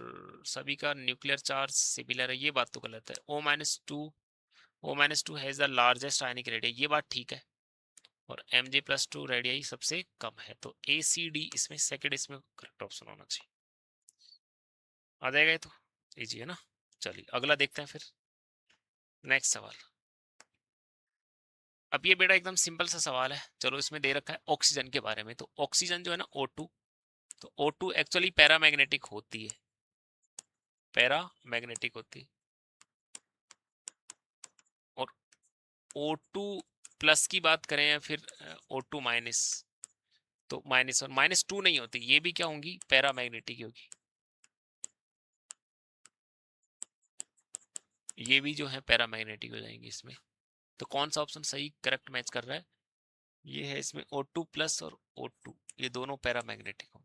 सभी का न्यूक्लियर चार्ज सिमिलर है, ये बात तो गलत है। O-2 has the largest ionic radii, ये बात ठीक है, और Mg+2 रेडियाई सबसे कम है, तो ACD इसमें सेकंड, इसमें करेक्ट ऑप्शन होना चाहिए। आ जाएगा ये तो, इजी है ना। चलिए अगला देखते हैं फिर, नेक्स्ट सवाल। अब ये बेटा एकदम सिंपल सा सवाल है, चलो इसमें दे रखा है ऑक्सीजन के बारे में, तो ऑक्सीजन जो है ना O2, तो O2 एक्चुअली पैरामैग्नेटिक होती है, पैरामैग्नेटिक होती है, और O2 प्लस की बात करें या फिर O2 माइनस, तो माइनस और -2 नहीं होती, ये भी क्या होंगी, पैरामैग्नेटिक होगी, ये भी जो है पैरामैग्नेटिक हो जाएंगी इसमें। तो कौन सा ऑप्शन सही करेक्ट मैच कर रहा है, ये है इसमें O2 प्लस और O2, ये दोनों पैरामैग्नेटिक हो,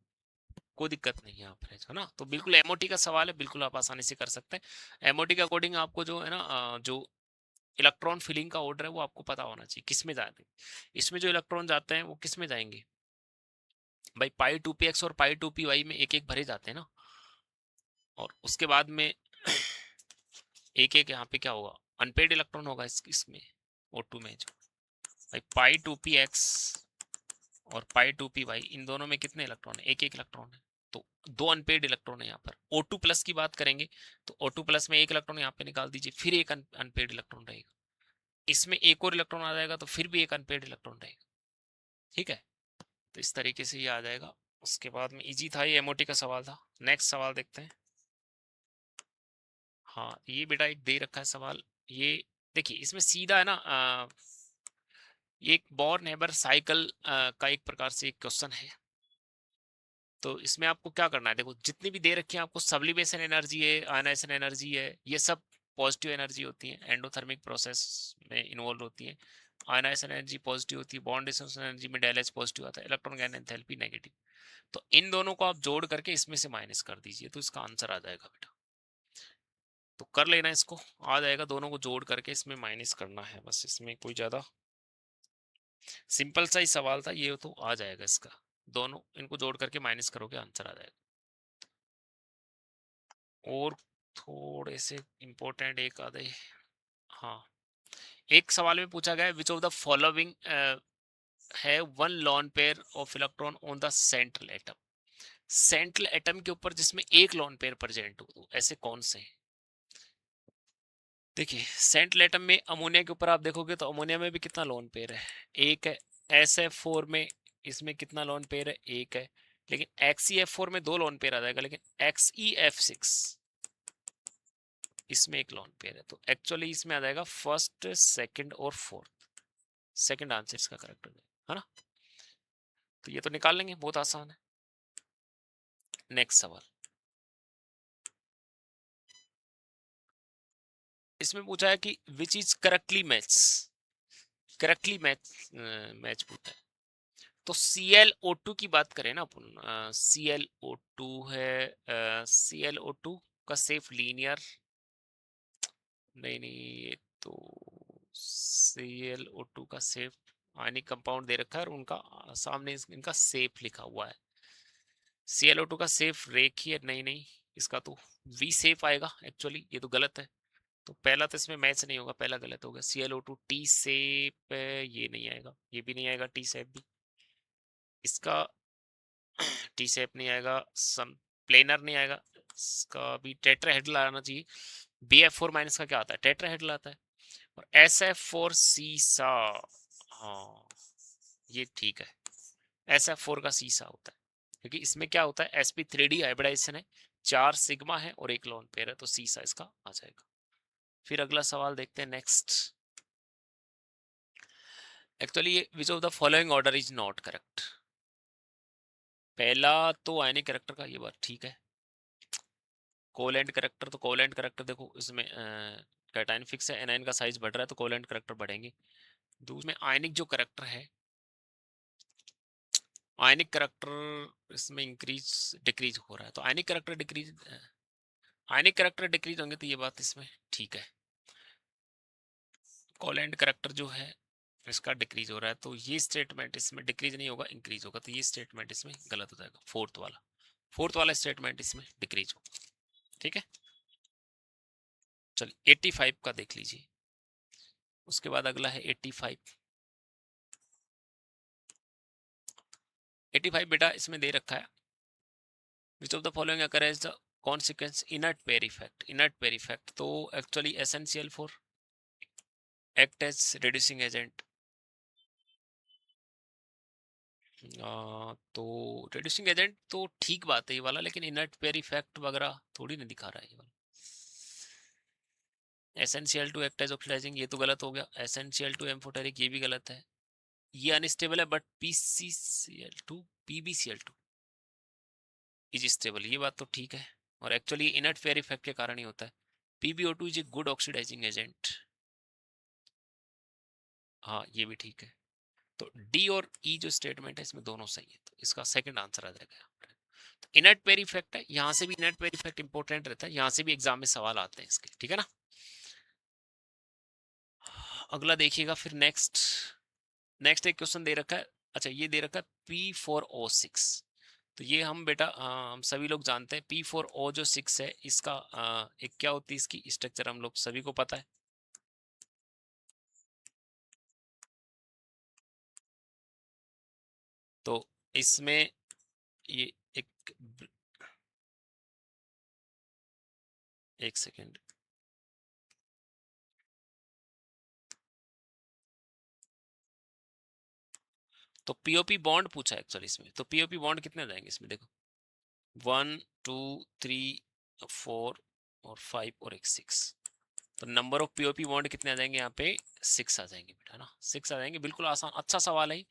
कोई दिक्कत नहीं है यहाँ पर, है ना। तो बिल्कुल एमओटी का सवाल है, बिल्कुल आप आसानी से कर सकते हैं। एमओटी के अकॉर्डिंग आपको जो है ना जो इलेक्ट्रॉन फिलिंग का ऑर्डर है वो आपको पता होना चाहिए, किस में जाते हैं, इसमें जो इलेक्ट्रॉन जाते हैं वो किस में जाएंगे भाई, पाई 2px और पाई 2py में एक एक भरे जाते हैं ना, और उसके बाद में एक एक यहाँ पे क्या होगा, अनपेड इलेक्ट्रॉन होगा इसमें O2 में, जो भाई पाई 2px और पाई 2py, इन दोनों में कितने इलेक्ट्रॉन है, एक एक इलेक्ट्रॉन है, तो दो अनपेड इलेक्ट्रॉन है यहाँ पर। O2 प्लस की बात करेंगे तो O2 प्लस में एक इलेक्ट्रॉन यहाँ पे निकाल दीजिए, फिर एक अनपेड इलेक्ट्रॉन रहेगा, इसमें एक और इलेक्ट्रॉन आ जाएगा तो फिर भी एक अनपेड इलेक्ट्रॉन रहेगा, ठीक है। तो इस तरीके से ये आ जाएगा। उसके बाद में इजी था, ये एमओटी का सवाल था। नेक्स्ट सवाल देखते हैं। हाँ ये बेटा एक दे रखा है सवाल, ये देखिए इसमें सीधा है ना ये एक बोर नेबर साइकिल का एक प्रकार से एक क्वेश्चन है। तो इसमें आपको क्या करना है, देखो जितनी भी दे रखी है आपको, सब्लिमेशन एनर्जी है, आयनाइजेशन एनर्जी है, ये सब पॉजिटिव एनर्जी होती है, एंडोथर्मिक प्रोसेस में इन्वॉल्व होती है। आयनाइजेशन एनर्जी पॉजिटिव होती है, बॉन्ड डिस्टेंस एनर्जी में डेल एच पॉजिटिव आता है, इलेक्ट्रॉन गैन एंथैल्पी नेगेटिव। तो इन दोनों को आप जोड़ करके इसमें से माइनस कर दीजिए, तो इसका आंसर आ जाएगा बेटा। तो कर लेना इसको, आ जाएगा, दोनों को जोड़ करके इसमें माइनस करना है बस, इसमें कोई ज्यादा सिंपल सा ही सवाल था ये, तो आ जाएगा इसका, दोनों इनको जोड़ करके माइनस करोगे आंसर आ जाएगा। और थोड़े से इंपॉर्टेंट एक आधे, हाँ एक सवाल में पूछा गया विच ऑफ द फॉलोइंग है one lone pair of electron on the central atom, central atom के ऊपर जिसमें एक लोन पेयर प्रेजेंट हो, तो ऐसे कौन से हैं। देखिए सेंट्रल एटम में अमोनिया के ऊपर आप देखोगे तो अमोनिया में भी कितना लोन पेयर है, एक है। SF4 में इसमें कितना लोन पेयर है, एक है। लेकिन XeF4 में दो लोन पेयर आ जाएगा, लेकिन XeF6 इसमें एक लोन पेयर है, तो एक्चुअली इसमें आ जाएगा फर्स्ट सेकंड और फोर्थ, सेकंड आंसर इसका करेक्ट हो जाएगा, है ना। तो ये तो निकाल लेंगे, बहुत आसान है। नेक्स्ट सवाल, इसमें पूछा है कि विच इज करेक्टली मैच पूछा है। तो ClO2 की बात करें ना अपन, ClO2 है, ClO2 का सेफ लीनियर, नहीं ये तो ClO2 का सेफ आयनिक कंपाउंड दे रखा है और उनका सामने इनका सेफ लिखा हुआ है। ClO2 का सेफ रेखीय, नहीं इसका तो V सेफ आएगा, एक्चुअली ये तो गलत है। तो पहला तो इसमें मैच नहीं होगा, पहला गलत हो गया। ClO2 T सेप, ये नहीं आएगा, ये भी नहीं आएगा, T सेप भी, इसका T सेप नहीं आएगा, सम प्लेनर नहीं आएगा, इसका भी टेट्राहेड्रल आना चाहिए। BF4 माइनस का क्या आता है, टेट्राहेड्रल आता है। और SF4 सीसा, हाँ ये ठीक है, SF4 का सीसा होता है, क्योंकि इसमें क्या होता है, sp3d हाइब्रिडाइजेशन है, 4 सिग्मा है और 1 लोन पेयर है, तो सीसा इसका आ जाएगा। फिर अगला सवाल देखते हैं, नेक्स्ट। एक्चुअली ये विच of the following order is not correct. पहला तो आयनिक कैरेक्टर का ये बात ठीक है। कोवेलेंट कैरेक्टर, तो कोवेलेंट कैरेक्टर देखो इसमें कैटायन फिक्स है, एनायन का साइज बढ़ रहा है तो कोवेलेंट कैरेक्टर बढ़ेंगे। दूसरे में आयनिक जो कैरेक्टर है, आयनिक कैरेक्टर इसमें इंक्रीज डिक्रीज हो रहा है, तो आयनिक कैरेक्टर डिक्रीज होंगे, तो ये बात इसमें ठीक है। कोवेलेंट कैरेक्टर जो है इसका डिक्रीज हो रहा है, तो ये स्टेटमेंट इसमें डिक्रीज नहीं होगा, इंक्रीज होगा, तो ये स्टेटमेंट इसमें गलत हो जाएगा। फोर्थ वाला स्टेटमेंट इसमें डिक्रीज होगा, ठीक है। चलिए 85 का देख लीजिए, उसके बाद अगला है 85। 85 बेटा इसमें दे रखा है, which of the following occur the consequence inert pair effect. Inert pair effect तो actually SnCl4 act as reducing agent, तो रिड्यूसिंग एजेंट तो ठीक बात है ये वाला, लेकिन इनर्ट पेयर इफेक्ट वगैरह थोड़ी नहीं दिखा रहा है ये वाला। SnCl2 एक्ट एज ऑक्सीडाइजिंग, ये तो गलत हो गया। SnCl2 एम्फोटेरिक, ये भी गलत है। ये अनस्टेबल है, बट PbCl2 इज स्टेबल, ये बात तो ठीक है। और एक्चुअली इनर्ट फेयर इफेक्ट के कारण ही होता है। PbO2 is a good oxidising agent, हाँ ये भी ठीक है। तो डी और ई जो स्टेटमेंट है इसमें दोनों सही है, तो इसका सेकंड आंसर आ जाएगा। तो इनर्ट पेयर इफेक्ट है, यहाँ से भी इनर्ट पेयर इफेक्ट इंपॉर्टेंट रहता है, यहाँ से भी एग्जाम में सवाल आते हैं इसके, ठीक है ना। अगला देखिएगा फिर, नेक्स्ट एक क्वेश्चन दे रखा है। अच्छा ये दे रखा है P4O6, तो ये हम बेटा हम सभी लोग जानते हैं P4O जो 6 है इसका एक क्या होती है इसकी स्ट्रक्चर, हम लोग सभी को पता है। तो इसमें ये एक सेकेंड, तो पीओपी बॉन्ड पूछा है एक्चुअली इसमें, तो पीओपी बॉन्ड कितने जाएंगे इसमें, देखो 1 2 3 4 और 5 और एक 6, तो नंबर ऑफ पीओपी बॉन्ड कितने आ जाएंगे यहाँ पे, 6 आ जाएंगे बेटा ना, 6 आ जाएंगे। बिल्कुल आसान, अच्छा सवाल है,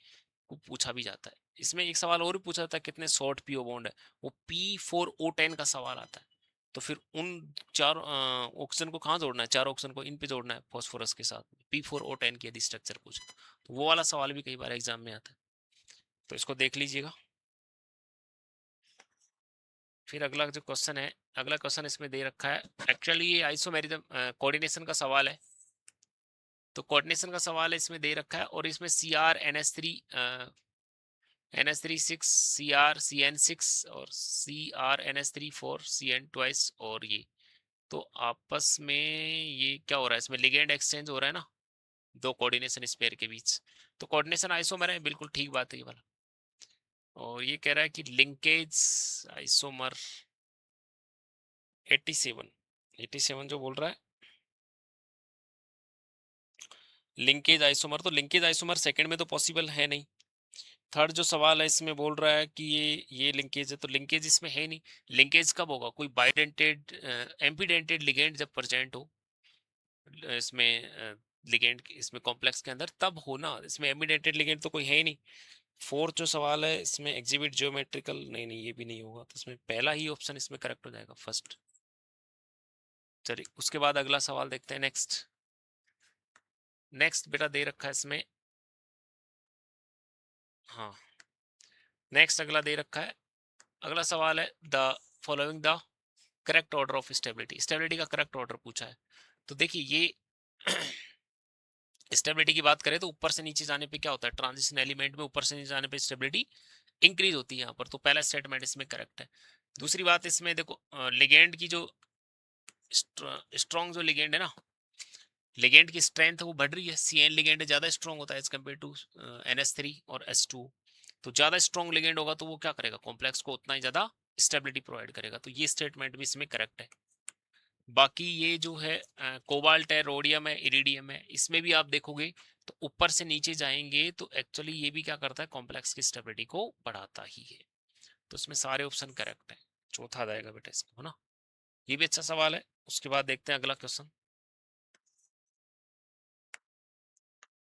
वो पूछा भी जाता है। इसमें एक सवाल और भी पूछा जाता है, कितने शॉर्ट पीओ बॉन्ड है, वो P4O10 का सवाल आता है। तो फिर उन 4 ऑक्सीजन को कहाँ जोड़ना है, 4 ऑक्सीजन को इन पे जोड़ना है फॉस्फोरस के साथ, P4O10 की यदि स्ट्रक्चर पूछे तो वो वाला सवाल भी कई बार एग्जाम में आता है, तो इसको देख लीजिएगा। फिर अगला जो क्वेश्चन है, अगला क्वेश्चन इसमें दे रखा है, एक्चुअली ये आइसोमेरिज्म कोऑर्डिनेशन का सवाल है, तो कोऑर्डिनेशन का सवाल है इसमें दे रखा है, और इसमें NH3 6 CrCN6 और CrNH3 4 CN ट्वाइस, और ये तो आपस में ये क्या हो रहा है, इसमें लिगेंड एक्सचेंज हो रहा है ना दो कोऑर्डिनेशन स्पेयर के बीच, तो कोऑर्डिनेशन आइसोमर है, बिल्कुल ठीक बात है ये वाला। और ये कह रहा है कि लिंकेज आइसोमर 87 जो बोल रहा है, लिंकेज आइसोमर, तो लिंकेज आइसोमर सेकंड में तो पॉसिबल है नहीं। थर्ड जो सवाल है इसमें बोल रहा है कि ये लिंकेज है, तो लिंकेज इसमें है नहीं। लिंकेज कब होगा, कोई बाइडेंटेड एम्पीडेंटेड लिगेंड जब प्रेजेंट हो इसमें लिगेंड इसमें कॉम्प्लेक्स के अंदर, तब हो ना, इसमें एम्पीडेंटेड लिगेंड तो कोई है ही नहीं। फोर्थ जो सवाल है इसमें एग्जिबिट ज्योमेट्रिकल, नहीं ये भी नहीं होगा, तो इसमें पहला ही ऑप्शन इसमें करेक्ट हो जाएगा, फर्स्ट। चलिए उसके बाद अगला सवाल देखते हैं। नेक्स्ट बेटा दे रखा है इसमें, हाँ नेक्स्ट अगला दे रखा है। अगला सवाल है the following the correct order of stability. Stability का करेक्ट ऑर्डर पूछा है। तो देखिए ये स्टेबिलिटी की बात करें तो ऊपर से नीचे जाने पे क्या होता है, ट्रांजिशन एलिमेंट में ऊपर से नीचे जाने पे स्टेबिलिटी इंक्रीज होती है यहाँ पर। तो पहला स्टेटमेंट इसमें करेक्ट है। दूसरी बात इसमें देखो लिगेंड की जो स्ट्रॉन्ग जो लिगेंड है ना, लिगेंड की स्ट्रेंथ वो बढ़ रही है। CN लिगेंड ज्यादा स्ट्रॉन्ग होता है एज कम्पेयर टू NH3 और H2। तो ज्यादा स्ट्रॉन्ग लिगेंड होगा तो वो क्या करेगा, कॉम्प्लेक्स को उतना ही ज्यादा स्टेबिलिटी प्रोवाइड करेगा। तो ये स्टेटमेंट भी इसमें करेक्ट है। बाकी ये जो है कोबाल्ट है, रोडियम है, इरिडियम है, इसमें भी आप देखोगे तो ऊपर से नीचे जाएंगे तो एक्चुअली ये भी क्या करता है, कॉम्प्लेक्स की स्टेबिलिटी को बढ़ाता ही है। तो इसमें सारे ऑप्शन करेक्ट है। चौथा आ जाएगा बेटा इसका, है ना। ये भी अच्छा सवाल है। उसके बाद देखते हैं अगला क्वेश्चन।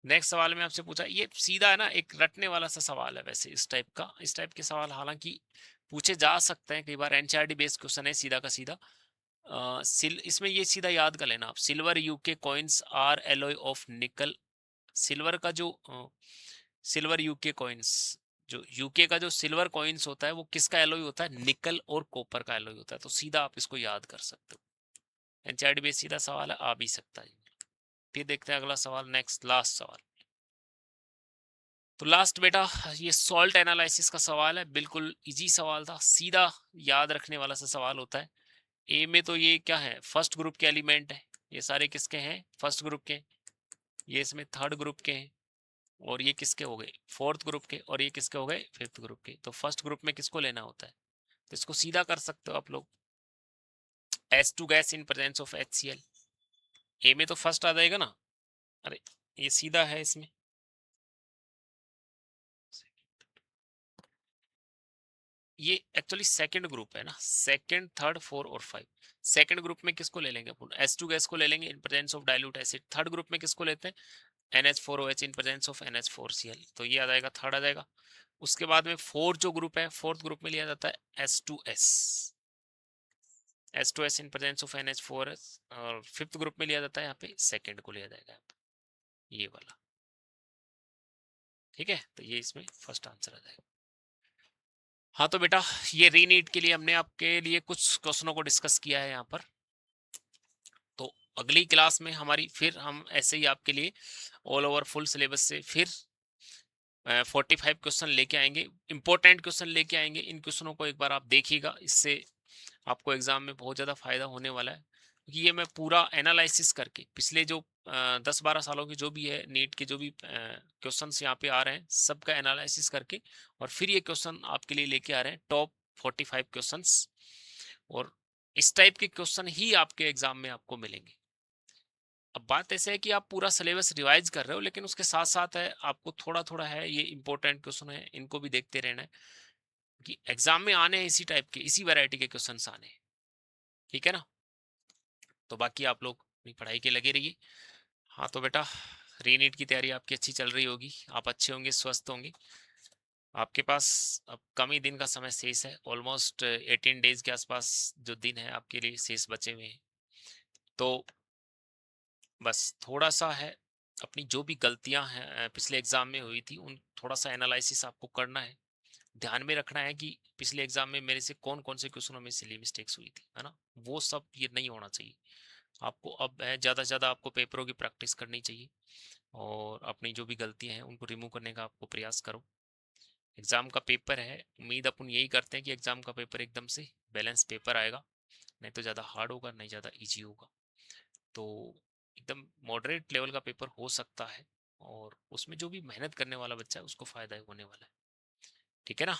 नेक्स्ट सवाल में आपसे पूछा, ये सीधा है ना, एक रटने वाला सा सवाल है वैसे इस टाइप का। इस टाइप के सवाल हालांकि पूछे जा सकते हैं कई बार, एनसीईआरटी बेस्ड क्वेश्चन है सीधा का सीधा। इसमें ये सीधा याद कर लेना आप, silver UK coins are alloy of nickel. Silver का जो सिल्वर यूके कॉइन्स, जो यूके का जो सिल्वर कॉइन्स होता है वो किसका एलॉय होता है, निकल और कॉपर का एलॉय होता है। तो सीधा आप इसको याद कर सकते हो। एनसीईआरटी बेस्ड सीधा सवाल है, आ भी सकता है। फिर देखते हैं अगला सवाल, नेक्स्ट लास्ट सवाल। तो लास्ट बेटा ये सॉल्ट एनालिसिस का सवाल है। बिल्कुल इजी सवाल था, सीधा याद रखने वाला सा सवाल होता है। ए में तो ये क्या है, फर्स्ट ग्रुप के एलिमेंट है। ये सारे किसके हैं, फर्स्ट ग्रुप के। ये इसमें थर्ड ग्रुप के हैं। और ये किसके हो गए, फोर्थ ग्रुप के। और ये किसके हो गए, फिफ्थ ग्रुप के। तो फर्स्ट ग्रुप में किसको लेना होता है, तो इसको सीधा कर सकते हो आप लोग, H2 gas in presence of HCl। ए में तो फर्स्ट आ जाएगा ना, अरे ये सीधा है इसमें। ये एक्चुअली सेकंड ग्रुप है ना, सेकंड थर्ड फोर और फाइव। सेकंड ग्रुप में किसको ले लेंगे अपन, H2 गैस को ले लेंगे in presence of dilute acid. Third group में किसको लेते हैं, NH4OH in presence of NH4Cl। तो ये आ जाएगा, थर्ड आ जाएगा। उसके बाद में फोर्थ जो ग्रुप है, फोर्थ ग्रुप में लिया जाता है H2S। H2S in presence of NH4S। और फिफ्थ ग्रुप में लिया जाता है यहाँ पे सेकंड को लिया जाएगा, ये वाला। ठीक है, तो ये इसमें फर्स्ट आंसर आ जाएगा। हाँ तो बेटा ये रीनीट के लिए हमने आपके लिए कुछ क्वेश्चनों को डिस्कस किया है यहाँ पर। तो अगली क्लास में हमारी फिर हम ऐसे ही आपके लिए ऑल ओवर फुल सिलेबस से फिर 45 क्वेश्चन लेके आएंगे, इंपॉर्टेंट क्वेश्चन लेके आएंगे। इन क्वेश्चनों को एक बार आप देखिएगा, इससे आपको एग्जाम में बहुत ज़्यादा फायदा होने वाला है। क्योंकि ये मैं पूरा एनालिसिस करके पिछले जो 10-12 सालों की जो भी है नीट के जो भी क्वेश्चंस यहाँ पे आ रहे हैं सबका एनालिसिस करके, और फिर ये क्वेश्चन आपके लिए लेके आ रहे हैं टॉप 45 क्वेश्चंस। और इस टाइप के क्वेश्चन ही आपके एग्जाम में आपको मिलेंगे। अब बात ऐसे है कि आप पूरा सिलेबस रिवाइज कर रहे हो, लेकिन उसके साथ साथ है आपको थोड़ा थोड़ा है ये इंपॉर्टेंट क्वेश्चन है, इनको भी देखते रहना है कि एग्जाम में आने हैं इसी टाइप के, इसी वैरायटी के क्वेश्चंस आने हैं। ठीक है ना। तो बाकी आप लोग अपनी पढ़ाई के लगे रहिए। हाँ तो बेटा रीनीट की तैयारी आपकी अच्छी चल रही होगी, आप अच्छे होंगे, स्वस्थ होंगे। आपके पास अब कम ही दिन का समय शेष है, ऑलमोस्ट 18 डेज के आसपास जो दिन है आपके लिए शेष बचे हुए हैं। तो बस थोड़ा सा है, अपनी जो भी गलतियां हैं पिछले एग्जाम में हुई थी उन थोड़ा सा एनालिसिस आपको करना है। ध्यान में रखना है कि पिछले एग्जाम में मेरे से कौन कौन से क्वेश्चनों में सिली मिस्टेक्स हुई थी, है ना। वो सब ये नहीं होना चाहिए आपको। अब है ज़्यादा से ज़्यादा आपको पेपरों की प्रैक्टिस करनी चाहिए, और अपनी जो भी गलतियां हैं उनको रिमूव करने का आपको प्रयास करो। एग्जाम का पेपर है, उम्मीद अपन यही करते हैं कि एग्जाम का पेपर एकदम से बैलेंस पेपर आएगा, नहीं तो ज़्यादा हार्ड होगा नहीं ज़्यादा ईजी होगा। तो एकदम मॉडरेट लेवल का पेपर हो सकता है, और उसमें जो भी मेहनत करने वाला बच्चा है उसको फ़ायदा होने वाला है। ठीक है ना।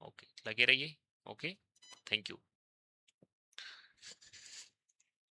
ओके, लगे रहिए। Okay, thank you.